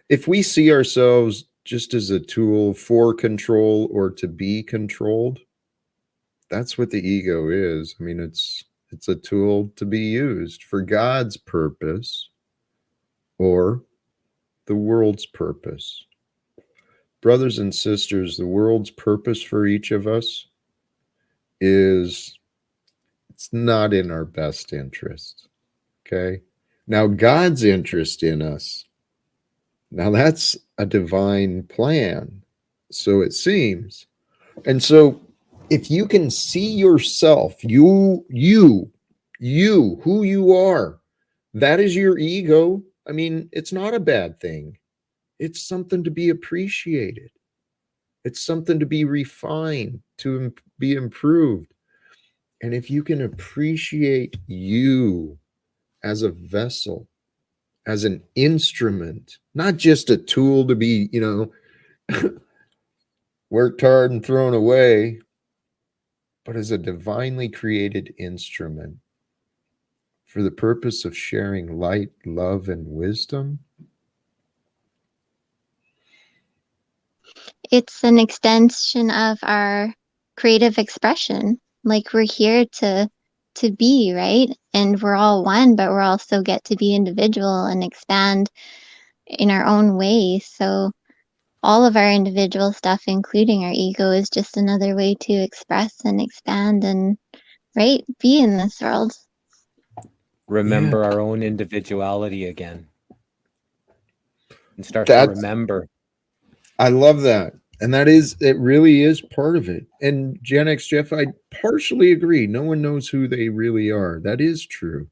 If we see ourselves just as a tool for control or to be controlled, that's what the ego is. I mean, it's a tool to be used for God's purpose or the world's purpose. Brothers and sisters, the world's purpose for each of us is, it's not in our best interest. Okay? Now, God's interest in us, now that's a divine plan, so it seems. And so if you can see yourself, you, who you are, that is your ego. I mean, it's not a bad thing. It's something to be appreciated. It's something to be refined, to be improved. And if you can appreciate you as a vessel, as an instrument, not just a tool to be, worked hard and thrown away, but as a divinely created instrument for the purpose of sharing light, love, and wisdom. It's an extension of our creative expression. Like, we're here to be, right? And we're all one, but we're also get to be individual and expand in our own way. So all of our individual stuff, including our ego, is just another way to express and expand and, right, be in this world. remember our own individuality again, and start to remember. I love that. And it really is part of it. And Gen X Jeff, I partially agree. No one knows who they really are. That is true.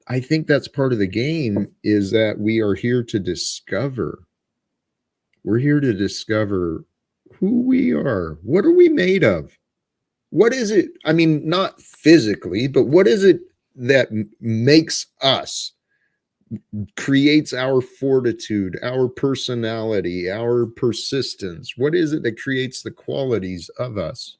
I think that's part of the game, is that we are here to discover. We're here to discover who we are. What are we made of? What is it? I mean, not physically, but what is it that makes us, creates our fortitude, our personality, our persistence? What is it that creates the qualities of us?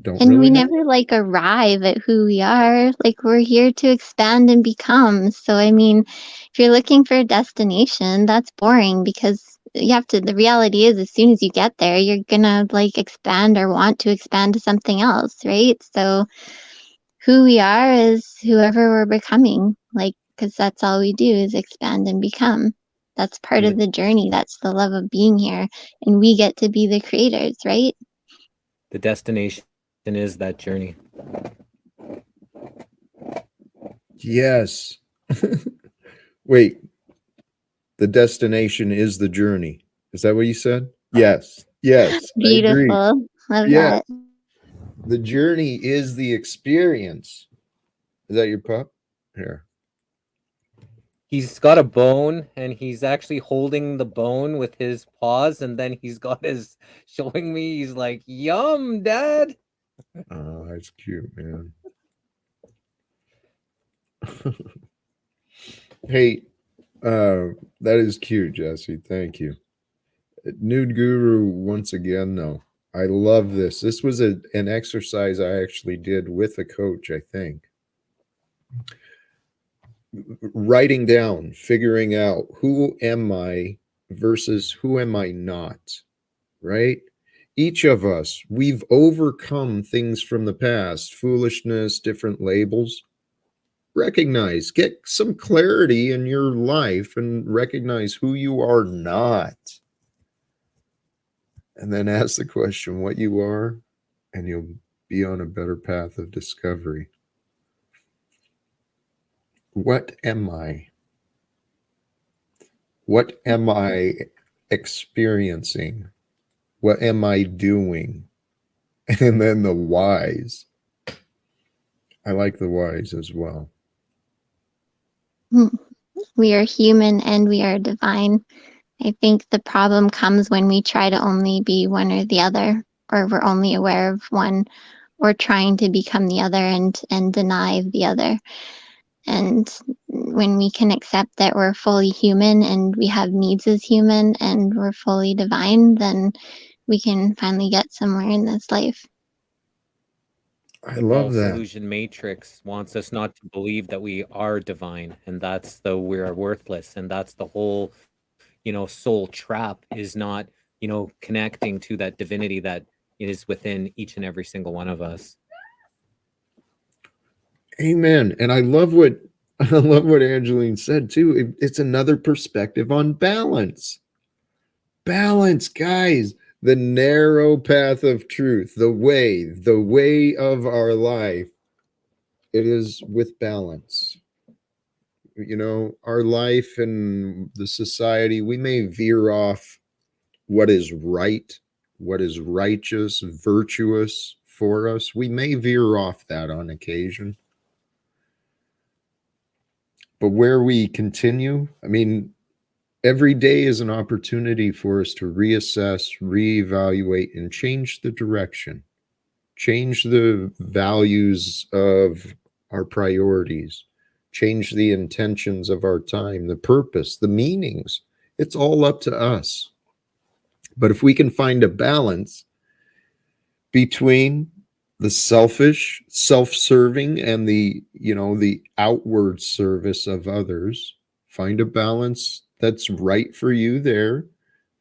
We never like arrive at who we are. Like, we're here to expand and become. So I mean, if you're looking for a destination, that's boring, because the reality is, as soon as you get there, you're gonna like expand or want to expand to something else, right? So who we are is whoever we're becoming, like, because that's all we do is expand and become. That's part of the journey. That's the love of being here. And we get to be the creators, right? The destination is that journey. Yes. Wait, the destination is the journey. Is that what you said? Yes. Yes. Beautiful. Love that. The journey is the experience. Is that your pup? Here. He's got a bone, and he's actually holding the bone with his paws, and then he's got his showing me. He's like, "Yum, Dad." Oh, that's cute, man. Hey, that is cute, Jesse. Thank you. Nude Guru, once again, though. I love this. This was an exercise I actually did with a coach, I think. Writing down, figuring out who am I versus who am I not, right? Each of us, we've overcome things from the past, foolishness, different labels. Recognize, get some clarity in your life and recognize who you are not. And then ask the question what you are, and you'll be on a better path of discovery. What am I? What am I experiencing? What am I doing? And then the whys. I like the whys as well. We are human and we are divine. I think the problem comes when we try to only be one or the other, or we're only aware of one, or trying to become the other and deny the other. And when we can accept that we're fully human and we have needs as human and we're fully divine, then we can finally get somewhere in this life. I love that. Illusion matrix wants us not to believe that we are divine, and that's we're worthless, and that's the whole, soul trap, is not, connecting to that divinity that is within each and every single one of us. Amen. And I love what Angeline said too. It's another perspective on balance. Balance, guys. The narrow path of truth, the way of our life. It is with balance. Our life and the society, we may veer off what is right, what is righteous, virtuous for us. We may veer off that on occasion. But where we continue, I mean, every day is an opportunity for us to reassess, reevaluate, and change the direction, change the values of our priorities, change the intentions of our time, the purpose, the meanings. It's all up to us. But if we can find a balance between the selfish, self-serving, and the outward service of others, find a balance that's right for you there,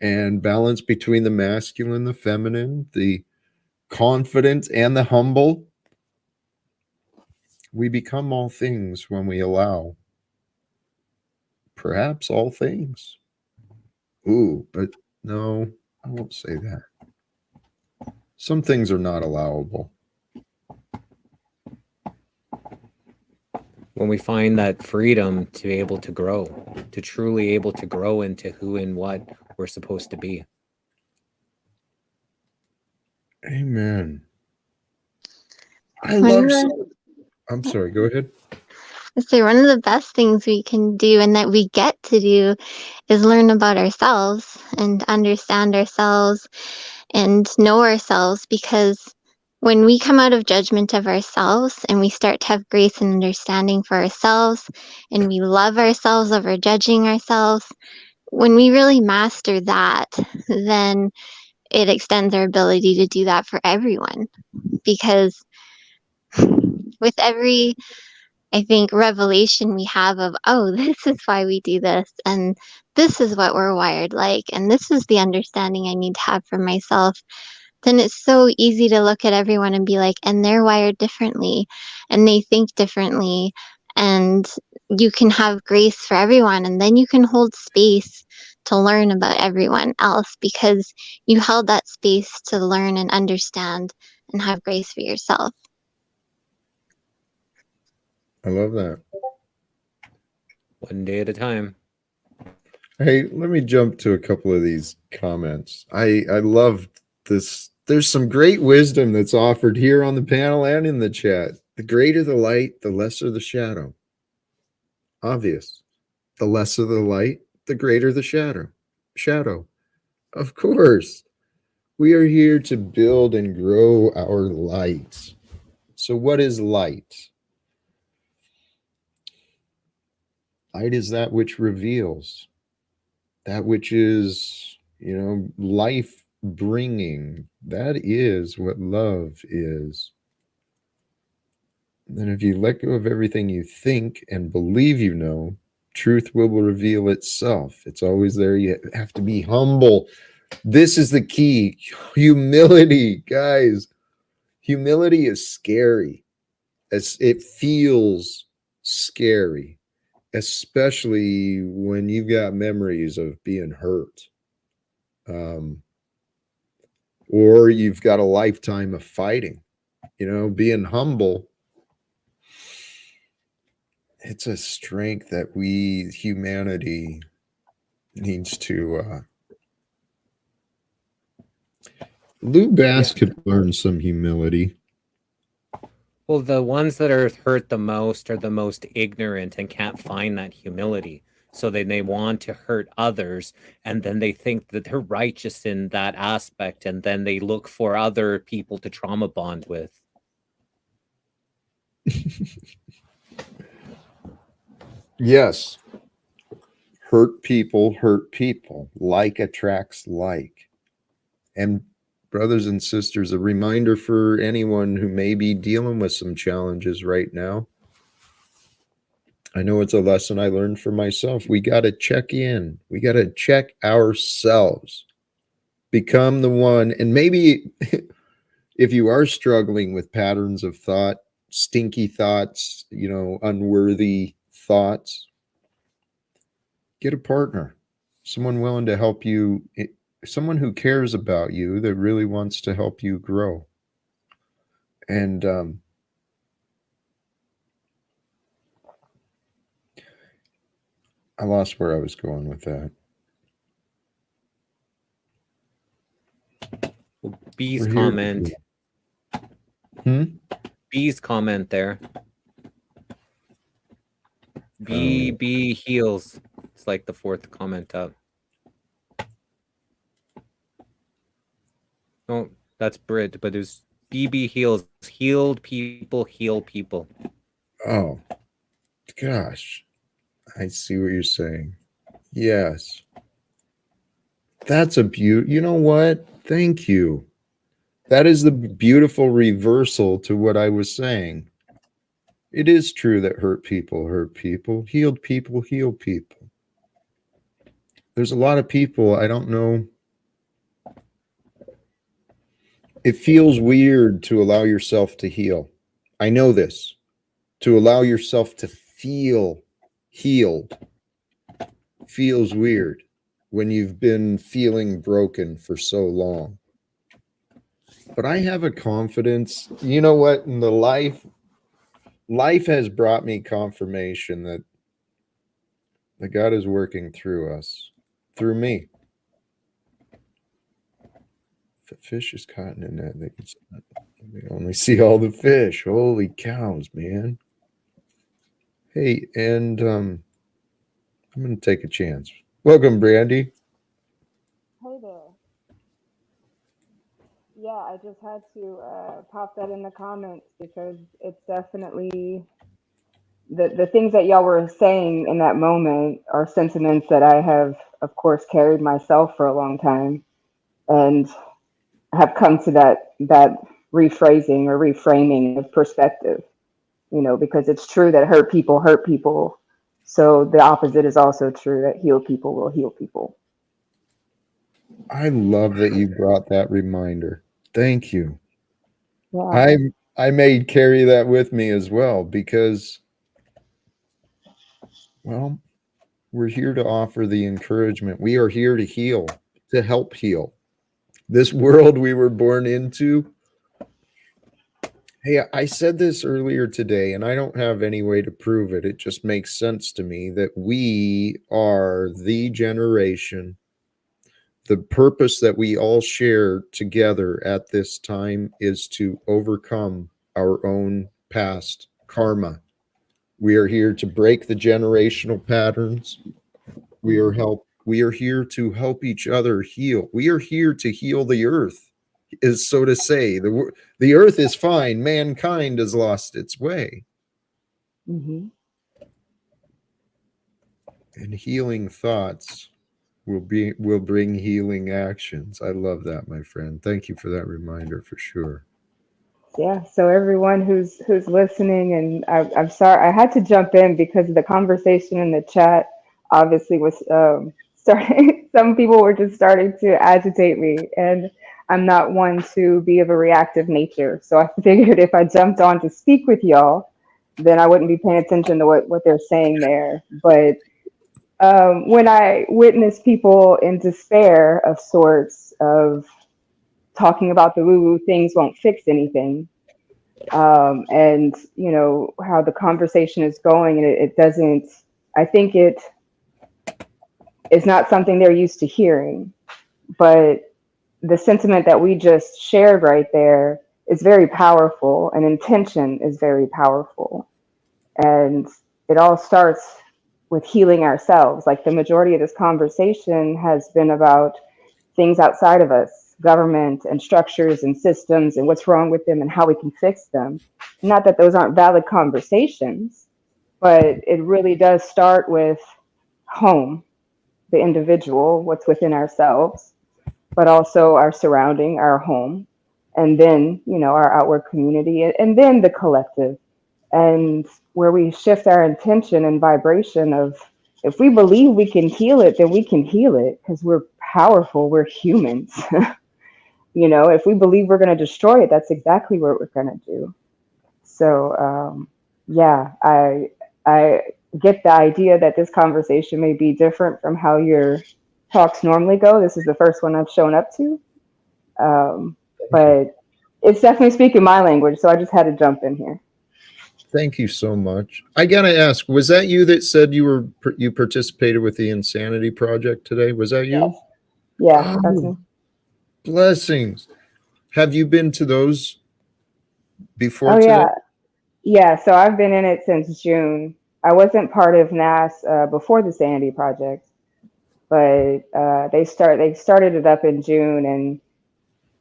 and balance between the masculine, the feminine, the confident, and the humble. We become all things when we allow. Perhaps all things. Ooh, but no, I won't say that. Some things are not allowable. When we find that freedom to be able to grow, to truly able to grow into who and what we're supposed to be. Amen. I One love. of the, I'm sorry. Go ahead. so one of the best things we can do and that we get to do is learn about ourselves and understand ourselves and know ourselves, because when we come out of judgment of ourselves and we start to have grace and understanding for ourselves and we love ourselves over judging ourselves, when we really master that, then it extends our ability to do that for everyone. Because with every, I think, revelation we have of, oh, this is why we do this, and this is what we're wired like, and this is the understanding I need to have for myself, then it's so easy to look at everyone and be like, and they're wired differently, and they think differently, and you can have grace for everyone, and then you can hold space to learn about everyone else because you held that space to learn and understand and have grace for yourself. I love that. One day at a time. Hey, let me jump to a couple of these comments. I love this. There's some great wisdom that's offered here on the panel and in the chat. The greater the light, the lesser the shadow. Obvious. The lesser the light, the greater the shadow. Shadow. Of course. We are here to build and grow our light. So what is light? Light is that which reveals, that which is, life bringing. That is what love is. Then if you let go of everything you think and believe you know, truth will reveal itself. It's always there. You have to be humble. This is the key. Humility, guys. Humility is scary. It feels scary, especially when you've got memories of being hurt. Or you've got a lifetime of fighting. Being humble, it's a strength that humanity needs to Lou Bass could learn some humility. Well, the ones that are hurt the most are the most ignorant and can't find that humility. So then they want to hurt others, and then they think that they're righteous in that aspect, and then they look for other people to trauma bond with. Yes. Hurt people. Like attracts like. And brothers and sisters, a reminder for anyone who may be dealing with some challenges right now. I know it's a lesson I learned for myself. We got to check in. We got to check ourselves. Become the one. And maybe if you are struggling with patterns of thought, stinky thoughts, unworthy thoughts, get a partner, someone willing to help you, someone who cares about you, that really wants to help you grow. And I lost where I was going with that. B's comment. B's comment there. B heals. It's like the fourth comment up. No, that's Brit, but there's BB heals. Healed people heal people. Oh, gosh. I see what you're saying. Yes. That's a beaut. You know what? Thank you. That is the beautiful reversal to what I was saying. It is true that hurt people hurt people. Healed people heal people. There's a lot of people, I don't know. It feels weird to allow yourself to heal. I know this. To allow yourself to feel healed feels weird when you've been feeling broken for so long. But I have a confidence, you know what, in the life life has brought me confirmation that God is working through us, through me. If a fish is caught in a net, they only see all the fish. Holy cows, man. Hey, and I'm going to take a chance. Welcome, Brandy. Hey there. Yeah, I just had to pop that in the comments because it's definitely the things that y'all were saying in that moment are sentiments that I have, of course, carried myself for a long time and have come to that rephrasing or reframing of perspective, because it's true that hurt people. So the opposite is also true, that healed people will heal people. I love that you brought that reminder. Thank you. Yeah. I may carry that with me as well because, well, we're here to offer the encouragement. We are here to heal, to help heal. This world we were born into. Hey, I said this earlier today, and I don't have any way to prove it. It just makes sense to me that we are the generation. The purpose that we all share together at this time is to overcome our own past karma. We are here to break the generational patterns. We are here to help each other heal. We are here to heal the earth, is so to say. The earth is fine. Mankind has lost its way. Mm-hmm. And healing thoughts will bring healing actions. I love that, my friend. Thank you for that reminder, for sure. Yeah, so everyone who's listening, and I'm sorry I had to jump in because the conversation in the chat obviously was starting. Some people were just starting to agitate me, and I'm not one to be of a reactive nature. So I figured if I jumped on to speak with y'all, then I wouldn't be paying attention to what they're saying there. But when I witness people in despair of sorts of talking about the woo-woo things won't fix anything, and how the conversation is going, and it doesn't, I think it is not something they're used to hearing, but the sentiment that we just shared right there is very powerful, and intention is very powerful, and it all starts with healing ourselves. Like, the majority of this conversation has been about things outside of us, government and structures and systems, and what's wrong with them and how we can fix them. Not that those aren't valid conversations, but it really does start with home, the individual, what's within ourselves, but also our surrounding, our home, and then, our outward community, and then the collective. And where we shift our intention and vibration of, if we believe we can heal it, then we can heal it, because we're powerful, we're humans. If we believe we're going to destroy it, that's exactly what we're going to do. So yeah, I get the idea that this conversation may be different from how your talks normally go. This is the first one I've shown up to, but it's definitely speaking my language, so I just had to jump in here. Thank you so much. I gotta ask, was that you that said you participated with the Insanity Project today? Was that you? Yes. Yeah, that's me. Blessings. Have you been to those before today? Yeah. Yeah, so I've been in it since June. I wasn't part of NAS before the Sanity Project, but they started it up in June, and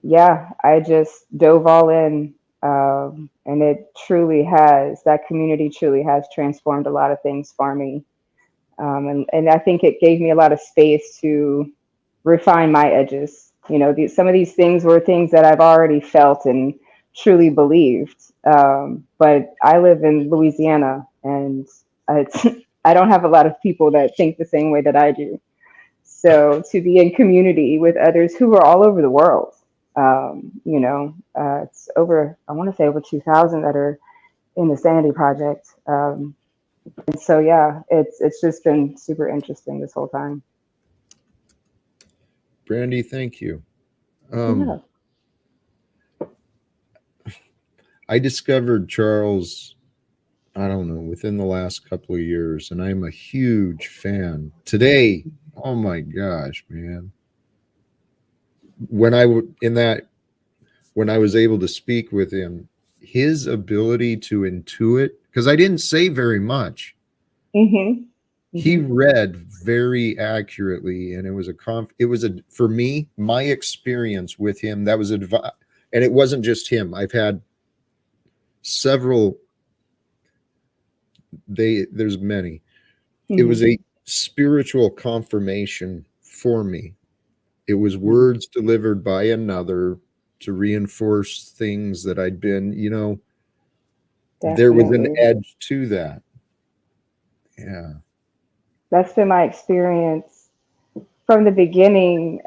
yeah, I just dove all in, and that community truly has transformed a lot of things for me, and I think it gave me a lot of space to refine my edges. Some of these things were things that I've already felt and truly believed. But I live in Louisiana, and I don't have a lot of people that think the same way that I do. So to be in community with others who are all over the world, it's I want to say over 2,000 that are in the Sanity Project. And so, yeah, it's just been super interesting this whole time. Brandy, thank you. Yeah. I discovered Charles I don't know, within the last couple of years, and I'm a huge fan. Today, oh my gosh, man. When when I was able to speak with him, his ability to intuit, because I didn't say very much. Mm-hmm. He read very accurately, and it was for me, my experience with him, that was advice. And it wasn't just him. I've had several, there's many. It was a spiritual confirmation for me. It was words delivered by another to reinforce things that I'd been, there was an edge to that. Yeah. That's been my experience from the beginning,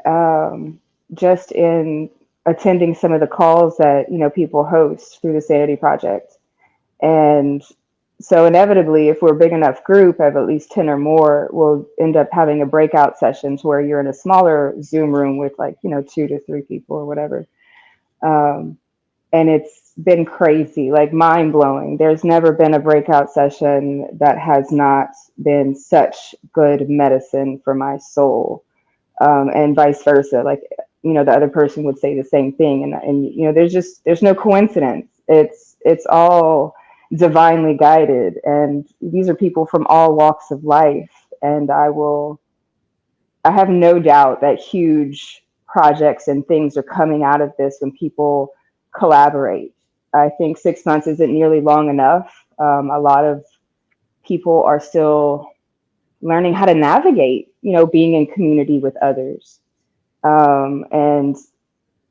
just in attending some of the calls that, people host through the Sanity Project. And so inevitably, if we're a big enough group of at least 10 or more, we'll end up having a breakout sessions where you're in a smaller Zoom room with 2 to 3 people or whatever. And it's been crazy, like mind blowing. There's never been a breakout session that has not been such good medicine for my soul, and vice versa. Like, the other person would say the same thing. And there's no coincidence. It's all divinely guided. And these are people from all walks of life. And I have no doubt that huge projects and things are coming out of this when people collaborate. I think 6 months isn't nearly long enough. A lot of people are still learning how to navigate, being in community with others, and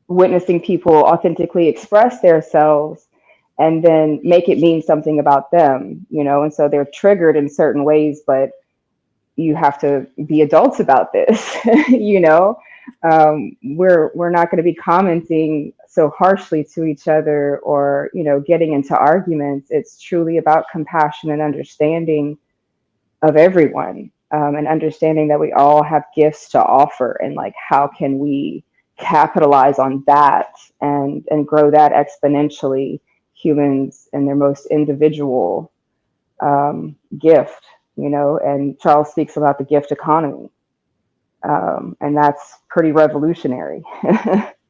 witnessing people authentically express themselves and then make it mean something about them, and so they're triggered in certain ways, but you have to be adults about this. We're not going to be commenting so harshly to each other or, getting into arguments. It's truly about compassion and understanding of everyone, and understanding that we all have gifts to offer, and how can we capitalize on that and grow that exponentially, humans and their most individual gift. And Charles speaks about the gift economy. And that's pretty revolutionary.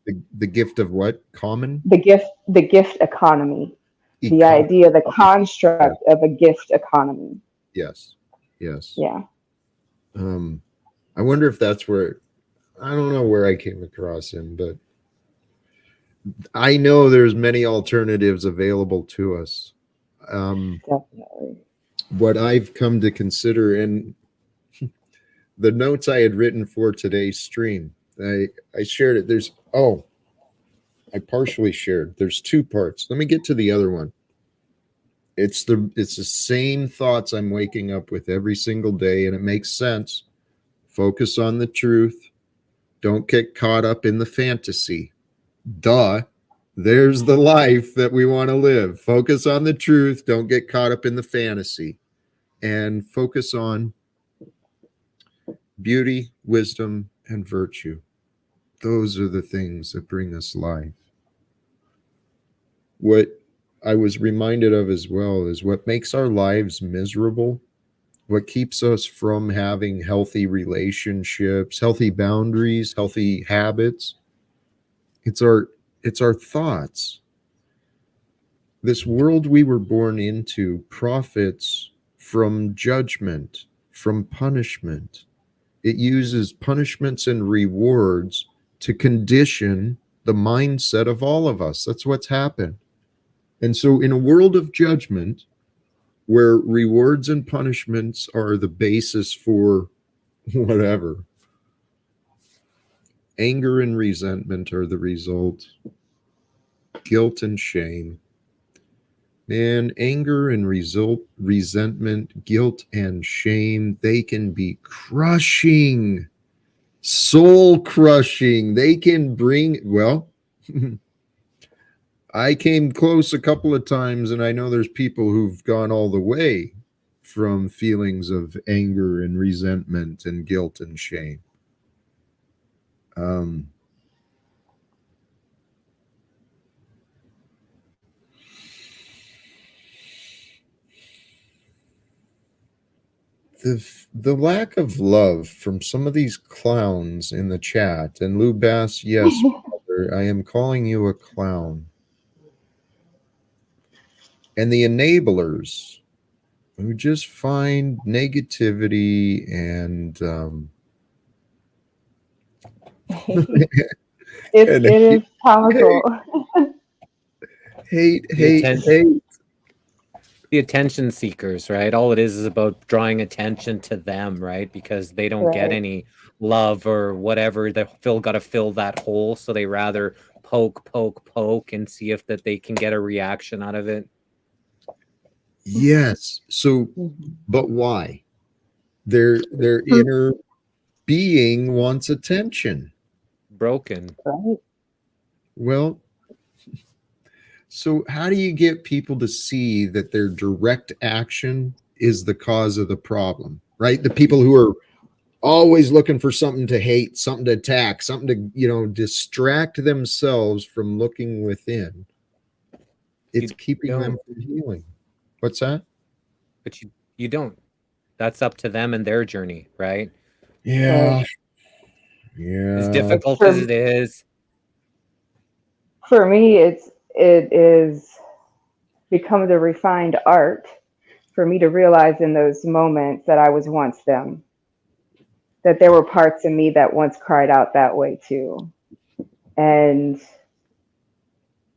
The gift of what? Common? The gift economy. The idea, the construct of a gift economy. Yes. Yeah. I wonder if that's where, I don't know where I came across him, but I know there's many alternatives available to us. Definitely. What I've come to consider, and the notes I had written for today's stream, I shared it. I partially shared. There's 2 parts. Let me get to the other one. It's the same thoughts I'm waking up with every single day, and it makes sense. Focus on the truth. Don't get caught up in the fantasy. Duh. There's the life that we want to live. Focus on the truth. Don't get caught up in the fantasy. And focus on beauty, wisdom, and virtue. Those are the things that bring us life. What I was reminded of as well is what makes our lives miserable, what keeps us from having healthy relationships, healthy boundaries, healthy habits. It's our thoughts. This world we were born into profits from judgment, from punishment. It uses punishments and rewards to condition the mindset of all of us. That's what's happened. And so in a world of judgment, where rewards and punishments are the basis for whatever, anger and resentment are the result, guilt and shame. Man, anger and resentment, guilt and shame, they can be crushing, soul crushing. They can bring, I came close a couple of times, and I know there's people who've gone all the way from feelings of anger and resentment and guilt and shame. the lack of love from some of these clowns in the chat. And Lou Bass, yes, brother, I am calling you a clown. And the enablers who just find negativity and it is comical. Hate. The attention seekers, right? All it is about drawing attention to them, right? Because they don't get any love or whatever. They got to fill that hole, so they rather poke and see if that they can get a reaction out of it. Yes. So, but why? Their inner being wants attention. Broken. Right. Well, so how do you get people to see that their direct action is the cause of the problem, right? The people who are always looking for something to hate, something to attack, something to, distract themselves from looking within. It's keeping them from healing. What's that? But you don't. That's up to them and their journey, right? Yeah. Yeah. As difficult as it is. For me, it is become the refined art for me to realize in those moments that I was once them, that there were parts of me that once cried out that way too. And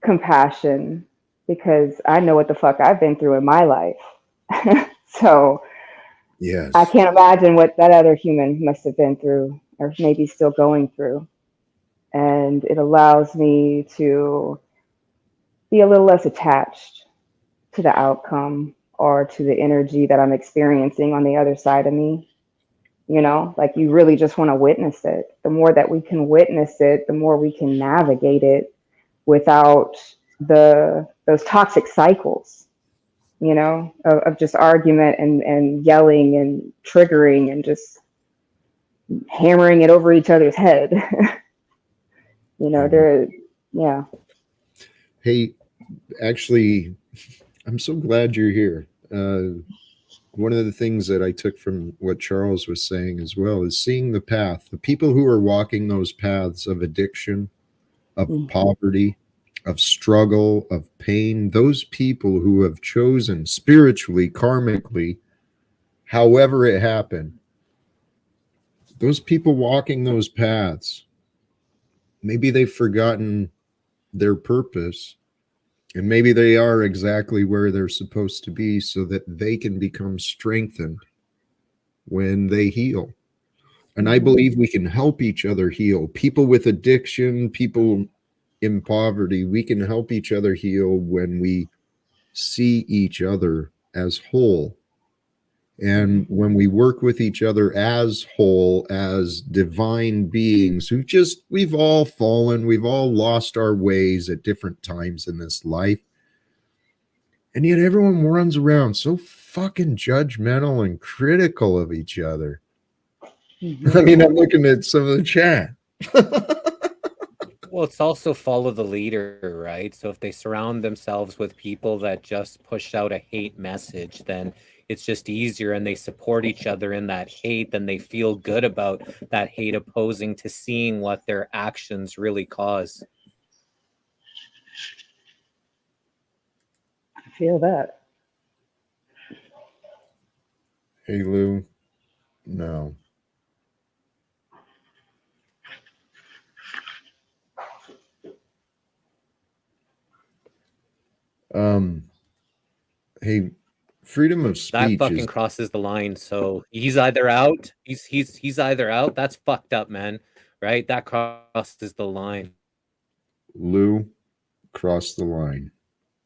compassion, because I know what the fuck I've been through in my life. So yes, I can't imagine what that other human must have been through or maybe still going through. And it allows me to be a little less attached to the outcome or to the energy that I'm experiencing on the other side of me. Like you really just want to witness it. The more that we can witness it, the more we can navigate it without those toxic cycles, of just argument and yelling and triggering and just hammering it over each other's head. Yeah. Hey, actually, I'm so glad you're here. One of the things that I took from what Charles was saying as well is seeing the path. The people who are walking those paths of addiction, of poverty, of struggle, of pain, those people who have chosen spiritually, karmically, however it happened, those people walking those paths, maybe they've forgotten their purpose. And maybe they are exactly where they're supposed to be so that they can become strengthened when they heal. And I believe we can help each other heal. People with addiction, people in poverty, we can help each other heal when we see each other as whole. And when we work with each other as whole, as divine beings we've all fallen, we've all lost our ways at different times in this life. And yet everyone runs around so fucking judgmental and critical of each other. I mean, I'm looking at some of the chat. Well, it's also follow the leader, right? So if they surround themselves with people that just push out a hate message, then it's just easier and they support each other in that hate, then they feel good about that hate opposing to seeing what their actions really cause. I feel that. Hey, Lou. No. Hey, freedom of speech. That fucking crosses the line. So he's either out. He's either out. That's fucked up, man. Right? That crosses the line. Lou crossed the line.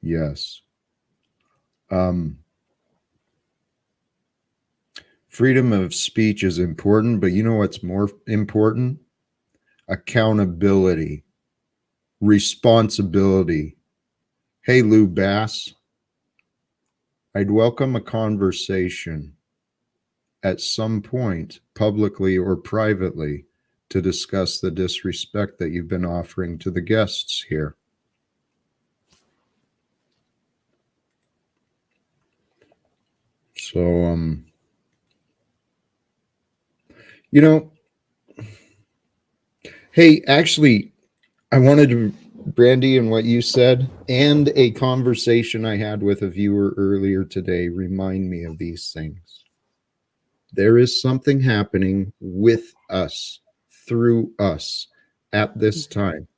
Yes. Freedom of speech is important, but you know what's more important? Accountability, responsibility. Hey, Lou Bass, I'd welcome a conversation at some point, publicly or privately, to discuss the disrespect that you've been offering to the guests here. So, You know, hey, actually, I wanted to, Brandy, and what you said, and a conversation I had with a viewer earlier today remind me of these things. There is something happening with us, through us, at this time.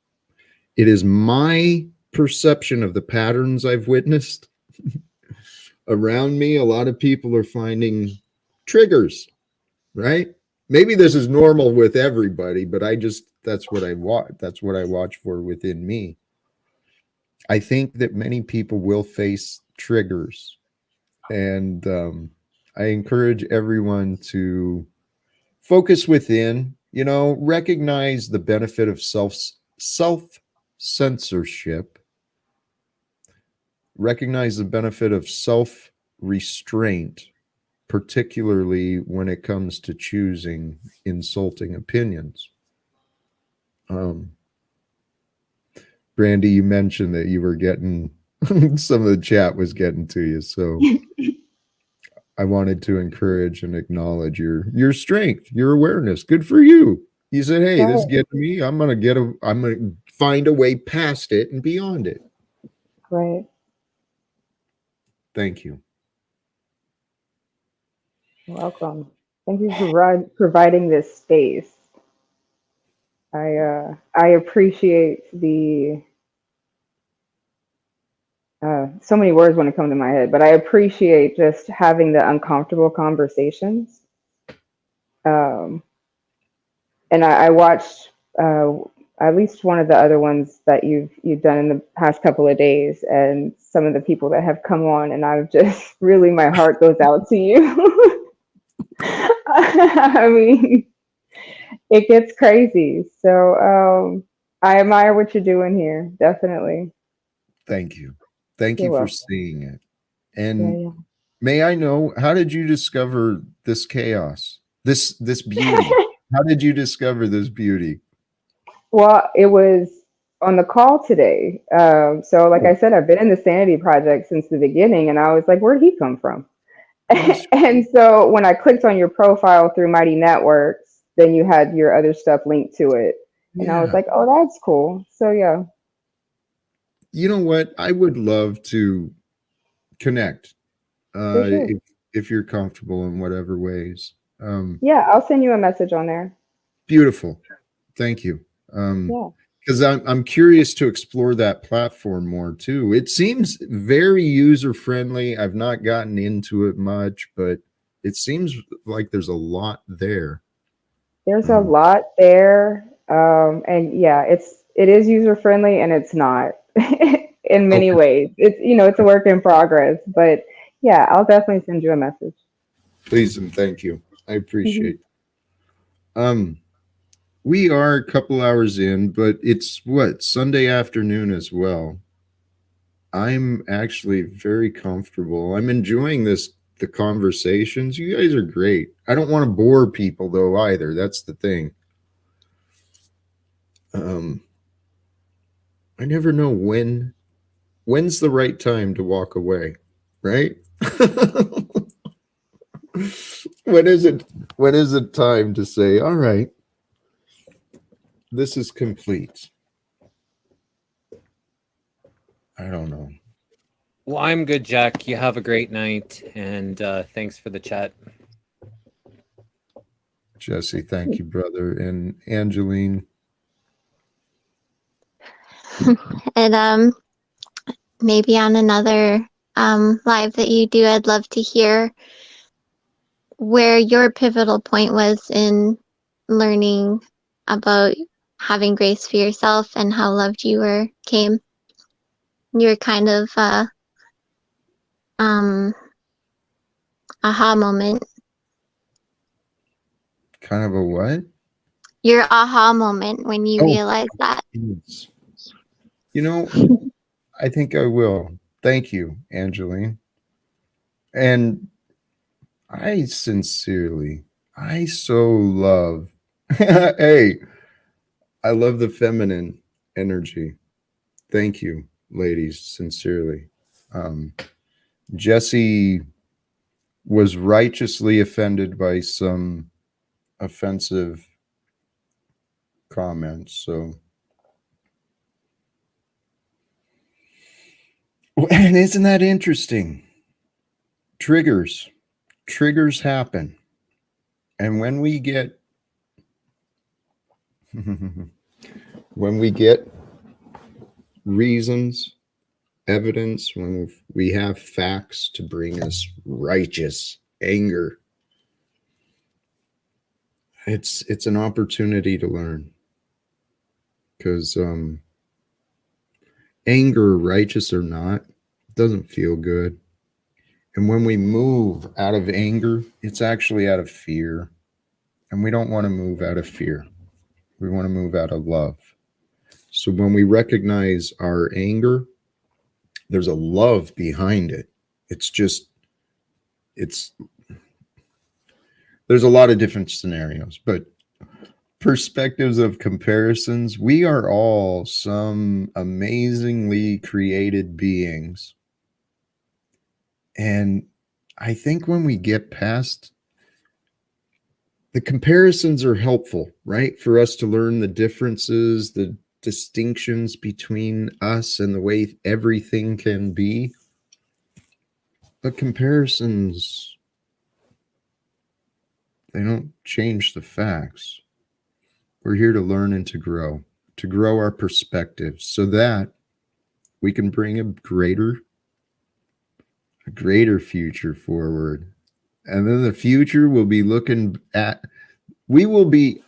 It is my perception of the patterns I've witnessed around me. A lot of people are finding triggers, right? Maybe this is normal with everybody, but that's what I watch. That's what I watch for within me. I think that many people will face triggers, and I encourage everyone to focus within, recognize the benefit of self censorship, recognize the benefit of self restraint, particularly when it comes to choosing insulting opinions. Brandy, you mentioned that you were getting some of the chat was getting to you, so I wanted to encourage and acknowledge your strength, your awareness. Good for you. You said, "Hey, this is getting me. I'm gonna find a way past it and beyond it." Right. Thank you. You're welcome. Thank you for providing this space. I appreciate the so many words want to come to my head, but I appreciate just having the uncomfortable conversations. And I watched at least one of the other ones that you've done in the past couple of days, and some of the people that have come on, and I've just really, my heart goes out to you. I mean, it gets crazy. So I admire what you're doing here, definitely. Thank you. Thank you for seeing it. And yeah. May I know, how did you discover this chaos, this beauty? How did you discover this beauty? Well, it was on the call today. So like I said, I've been in the Sanity Project since the beginning, and I was like, where'd he come from? And so when I clicked on your profile through Mighty Networks, then you had your other stuff linked to it. And I was like, oh, that's cool. So yeah. You know what? I would love to connect sure. if you're comfortable in whatever ways. Yeah, I'll send you a message on there. Beautiful. Thank you. Because I'm curious to explore that platform more too. It seems very user friendly. I've not gotten into it much, but it seems like there's a lot there. There's a lot there, and yeah, it is user friendly, and it's not in many ways. It's a work in progress, but yeah, I'll definitely send you a message. Please and thank you. I appreciate it. We are a couple hours in, but it's Sunday afternoon as well. I'm actually very comfortable. I'm enjoying the conversations. You guys are great. I don't want to bore people though either. That's the thing. I never know when's the right time to walk away, right? When is it time to say, all right, this is complete? I don't know. Well, I'm good, Jack. You have a great night, and thanks for the chat. Jesse, thank you, brother. And Angeline. And maybe on another live that you do, I'd love to hear where your pivotal point was in learning about having grace for yourself and how loved you came. Your kind of aha moment. Kind of a what? Your aha moment when you realize that. I think I will. Thank you, Angeline. And I so love, hey, I love the feminine energy. Thank you, ladies, sincerely. Jesse was righteously offended by some offensive comments. So, and isn't that interesting? Triggers happen. And when we get reasons, evidence, when we have facts to bring us righteous anger, it's an opportunity to learn. Because anger, righteous or not, doesn't feel good. And when we move out of anger, it's actually out of fear. And we don't want to move out of fear. We want to move out of love. So when we recognize our anger, there's a love behind it. There's a lot of different scenarios, but perspectives of comparisons, we are all some amazingly created beings. And I think when we get past the comparisons are helpful, right? For us to learn the differences, the distinctions between us and the way everything can be. But comparisons, they don't change the facts. We're here to learn and to grow our perspectives so that we can bring a greater future forward. And then the future will be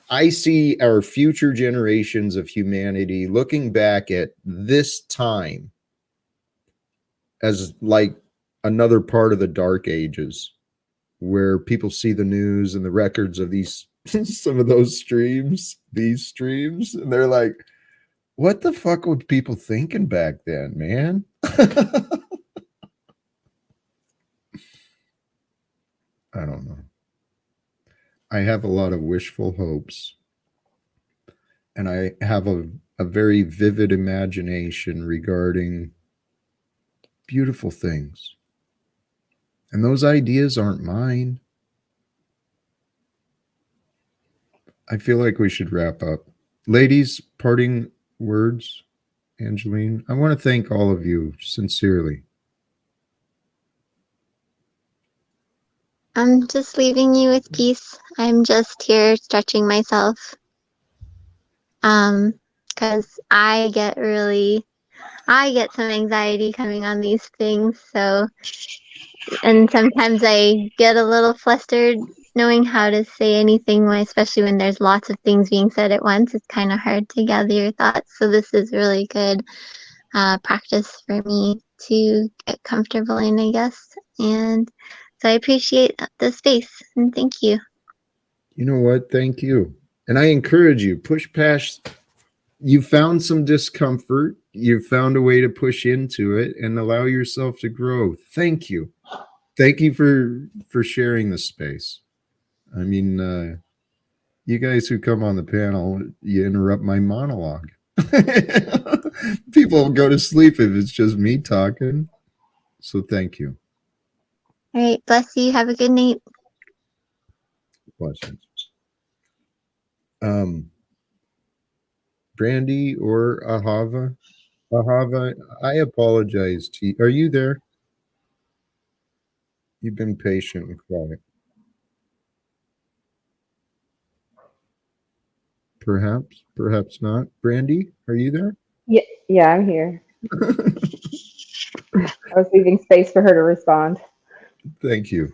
I see our future generations of humanity looking back at this time as like another part of the dark ages where people see the news and the records of these some of these streams, and they're like, what the fuck were people thinking back then, man? I don't know. I have a lot of wishful hopes, and I have a very vivid imagination regarding beautiful things. And those ideas aren't mine. I feel like we should wrap up. Ladies, parting words, Angeline. I want to thank all of you sincerely. I'm just leaving you with peace. I'm just here stretching myself. Because I get some anxiety coming on these things. So, and sometimes I get a little flustered knowing how to say anything, especially when there's lots of things being said at once. It's kind of hard to gather your thoughts. So this is really good practice for me to get comfortable in, I guess. And so I appreciate the space, and thank you. You know what? Thank you. And I encourage you, push past. You found some discomfort. You found a way to push into it and allow yourself to grow. Thank you. Thank you for sharing this space. I mean, you guys who come on the panel, you interrupt my monologue. People go to sleep if it's just me talking. So thank you. All right. Bless you. Have a good night. Blessings. Brandy or Ahava? Ahava, I apologize to you. Are you there? You've been patient and quiet. Perhaps not. Brandy, are you there? Yeah, I'm here. I was leaving space for her to respond. Thank you.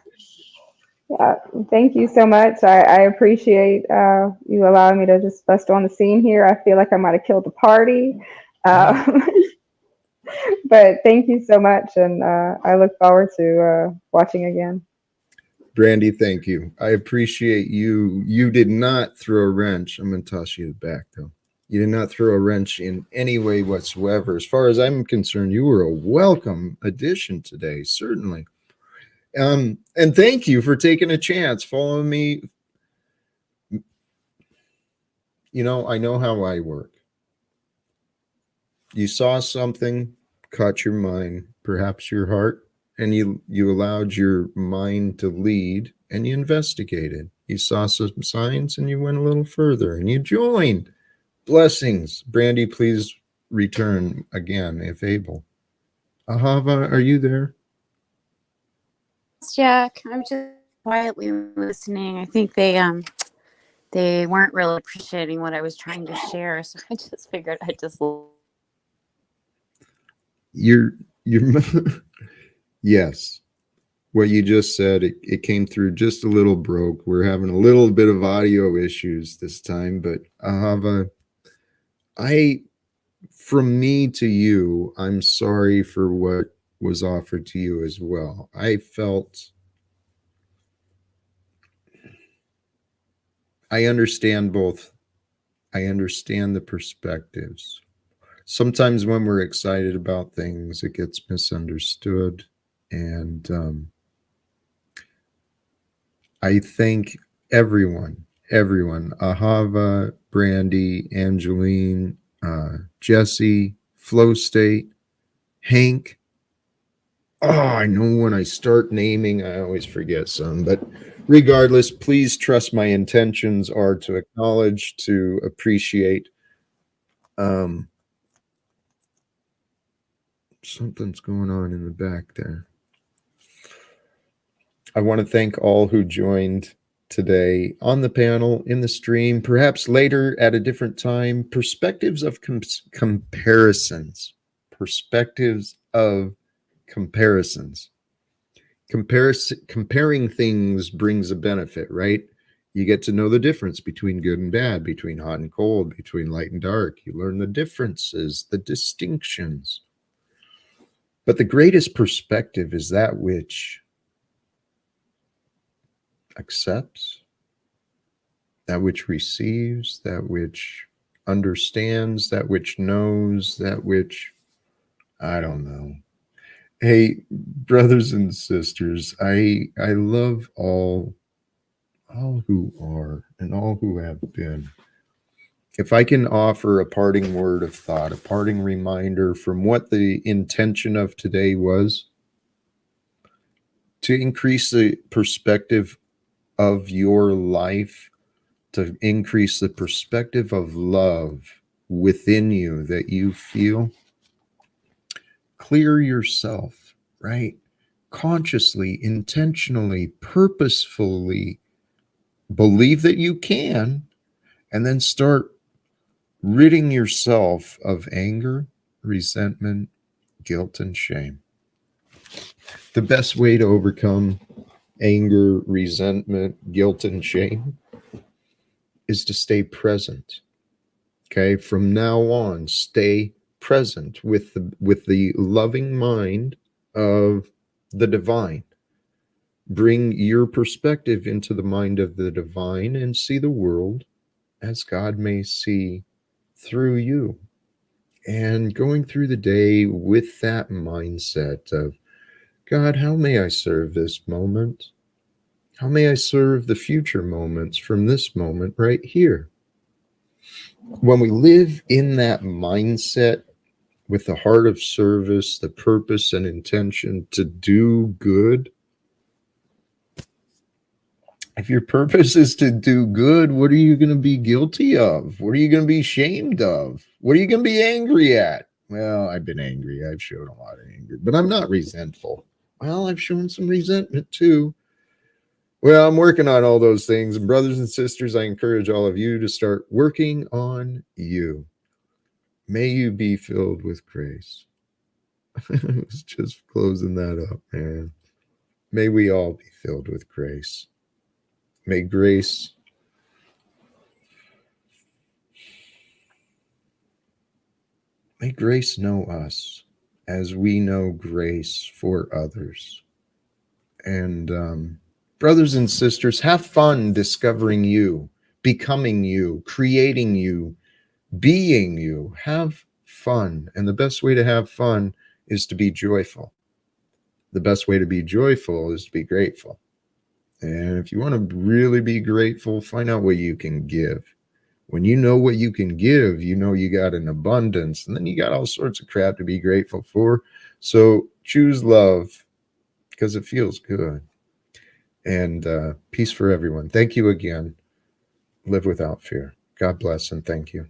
Yeah, thank you so much. I appreciate you allowing me to just bust on the scene here. I feel like I might have killed the party. But thank you so much, and I look forward to watching again. Brandy, thank you. I appreciate you. You did not throw a wrench. I'm going to toss you back, though. You did not throw a wrench in any way whatsoever. As far as I'm concerned, you were a welcome addition today, certainly. And thank you for taking a chance. Follow me. You know, I know how I work. You saw something, caught your mind, perhaps your heart, and you allowed your mind to lead, and you investigated. You saw some signs and you went a little further and you joined. Blessings. Brandy, please return again if able. Ahava, are you there? Jack, I'm just quietly listening. I think they weren't really appreciating what I was trying to share, so I just figured I'd just. You're yes. What you just said, it came through just a little broke. We're having a little bit of audio issues this time, but Ahava, from me to you, I'm sorry for what was offered to you as well. I understand both. I understand the perspectives. Sometimes when we're excited about things, it gets misunderstood. And I thank everyone, Ahava, Brandy, Angeline, Jesse, Flow State, Hank. Oh, I know when I start naming, I always forget some, but regardless, please trust my intentions are to acknowledge, to appreciate. Something's going on in the back there. I want to thank all who joined today on the panel, in the stream, perhaps later at a different time. Perspectives of comparisons. Perspectives of comparisons. Comparing things brings a benefit, right? You get to know the difference between good and bad, between hot and cold, between light and dark. You learn the differences, the distinctions. But the greatest perspective is that which accepts, that which receives, that which understands, that which knows, that which, I don't know. Hey, brothers and sisters, I love all who are and all who have been. If I can offer a parting word of thought, a parting reminder from what the intention of today was, to increase the perspective of your life, to increase the perspective of love within you that you feel, clear yourself, right? Consciously, intentionally, purposefully believe that you can, and then start ridding yourself of anger, resentment, guilt, and shame. The best way to overcome anger, resentment, guilt, and shame is to stay present. Okay, from now on, stay present with the loving mind of the divine. Bring your perspective into the mind of the divine and see the world as God may see through you. And going through the day with that mindset of, God, how may I serve this moment? How may I serve the future moments from this moment right here? When we live in that mindset with the heart of service, the purpose and intention to do good, if your purpose is to do good, what are you going to be guilty of? What are you going to be ashamed of? What are you going to be angry at? Well, I've been angry. I've shown a lot of anger, but I'm not resentful. Well, I've shown some resentment too. Well, I'm working on all those things. And brothers and sisters, I encourage all of you to start working on you. May you be filled with grace. I was just closing that up, man. May we all be filled with grace. May grace know us as we know grace for others. And brothers and sisters, have fun discovering you, becoming you, creating you, being you. Have fun. And the best way to have fun is to be joyful. The best way to be joyful is to be grateful. And if you want to really be grateful, find out what you can give. When you know what you can give, you know you got an abundance, and then you got all sorts of crap to be grateful for. So choose love because it feels good. and peace for everyone. Thank you again. Live without fear. God bless and thank you.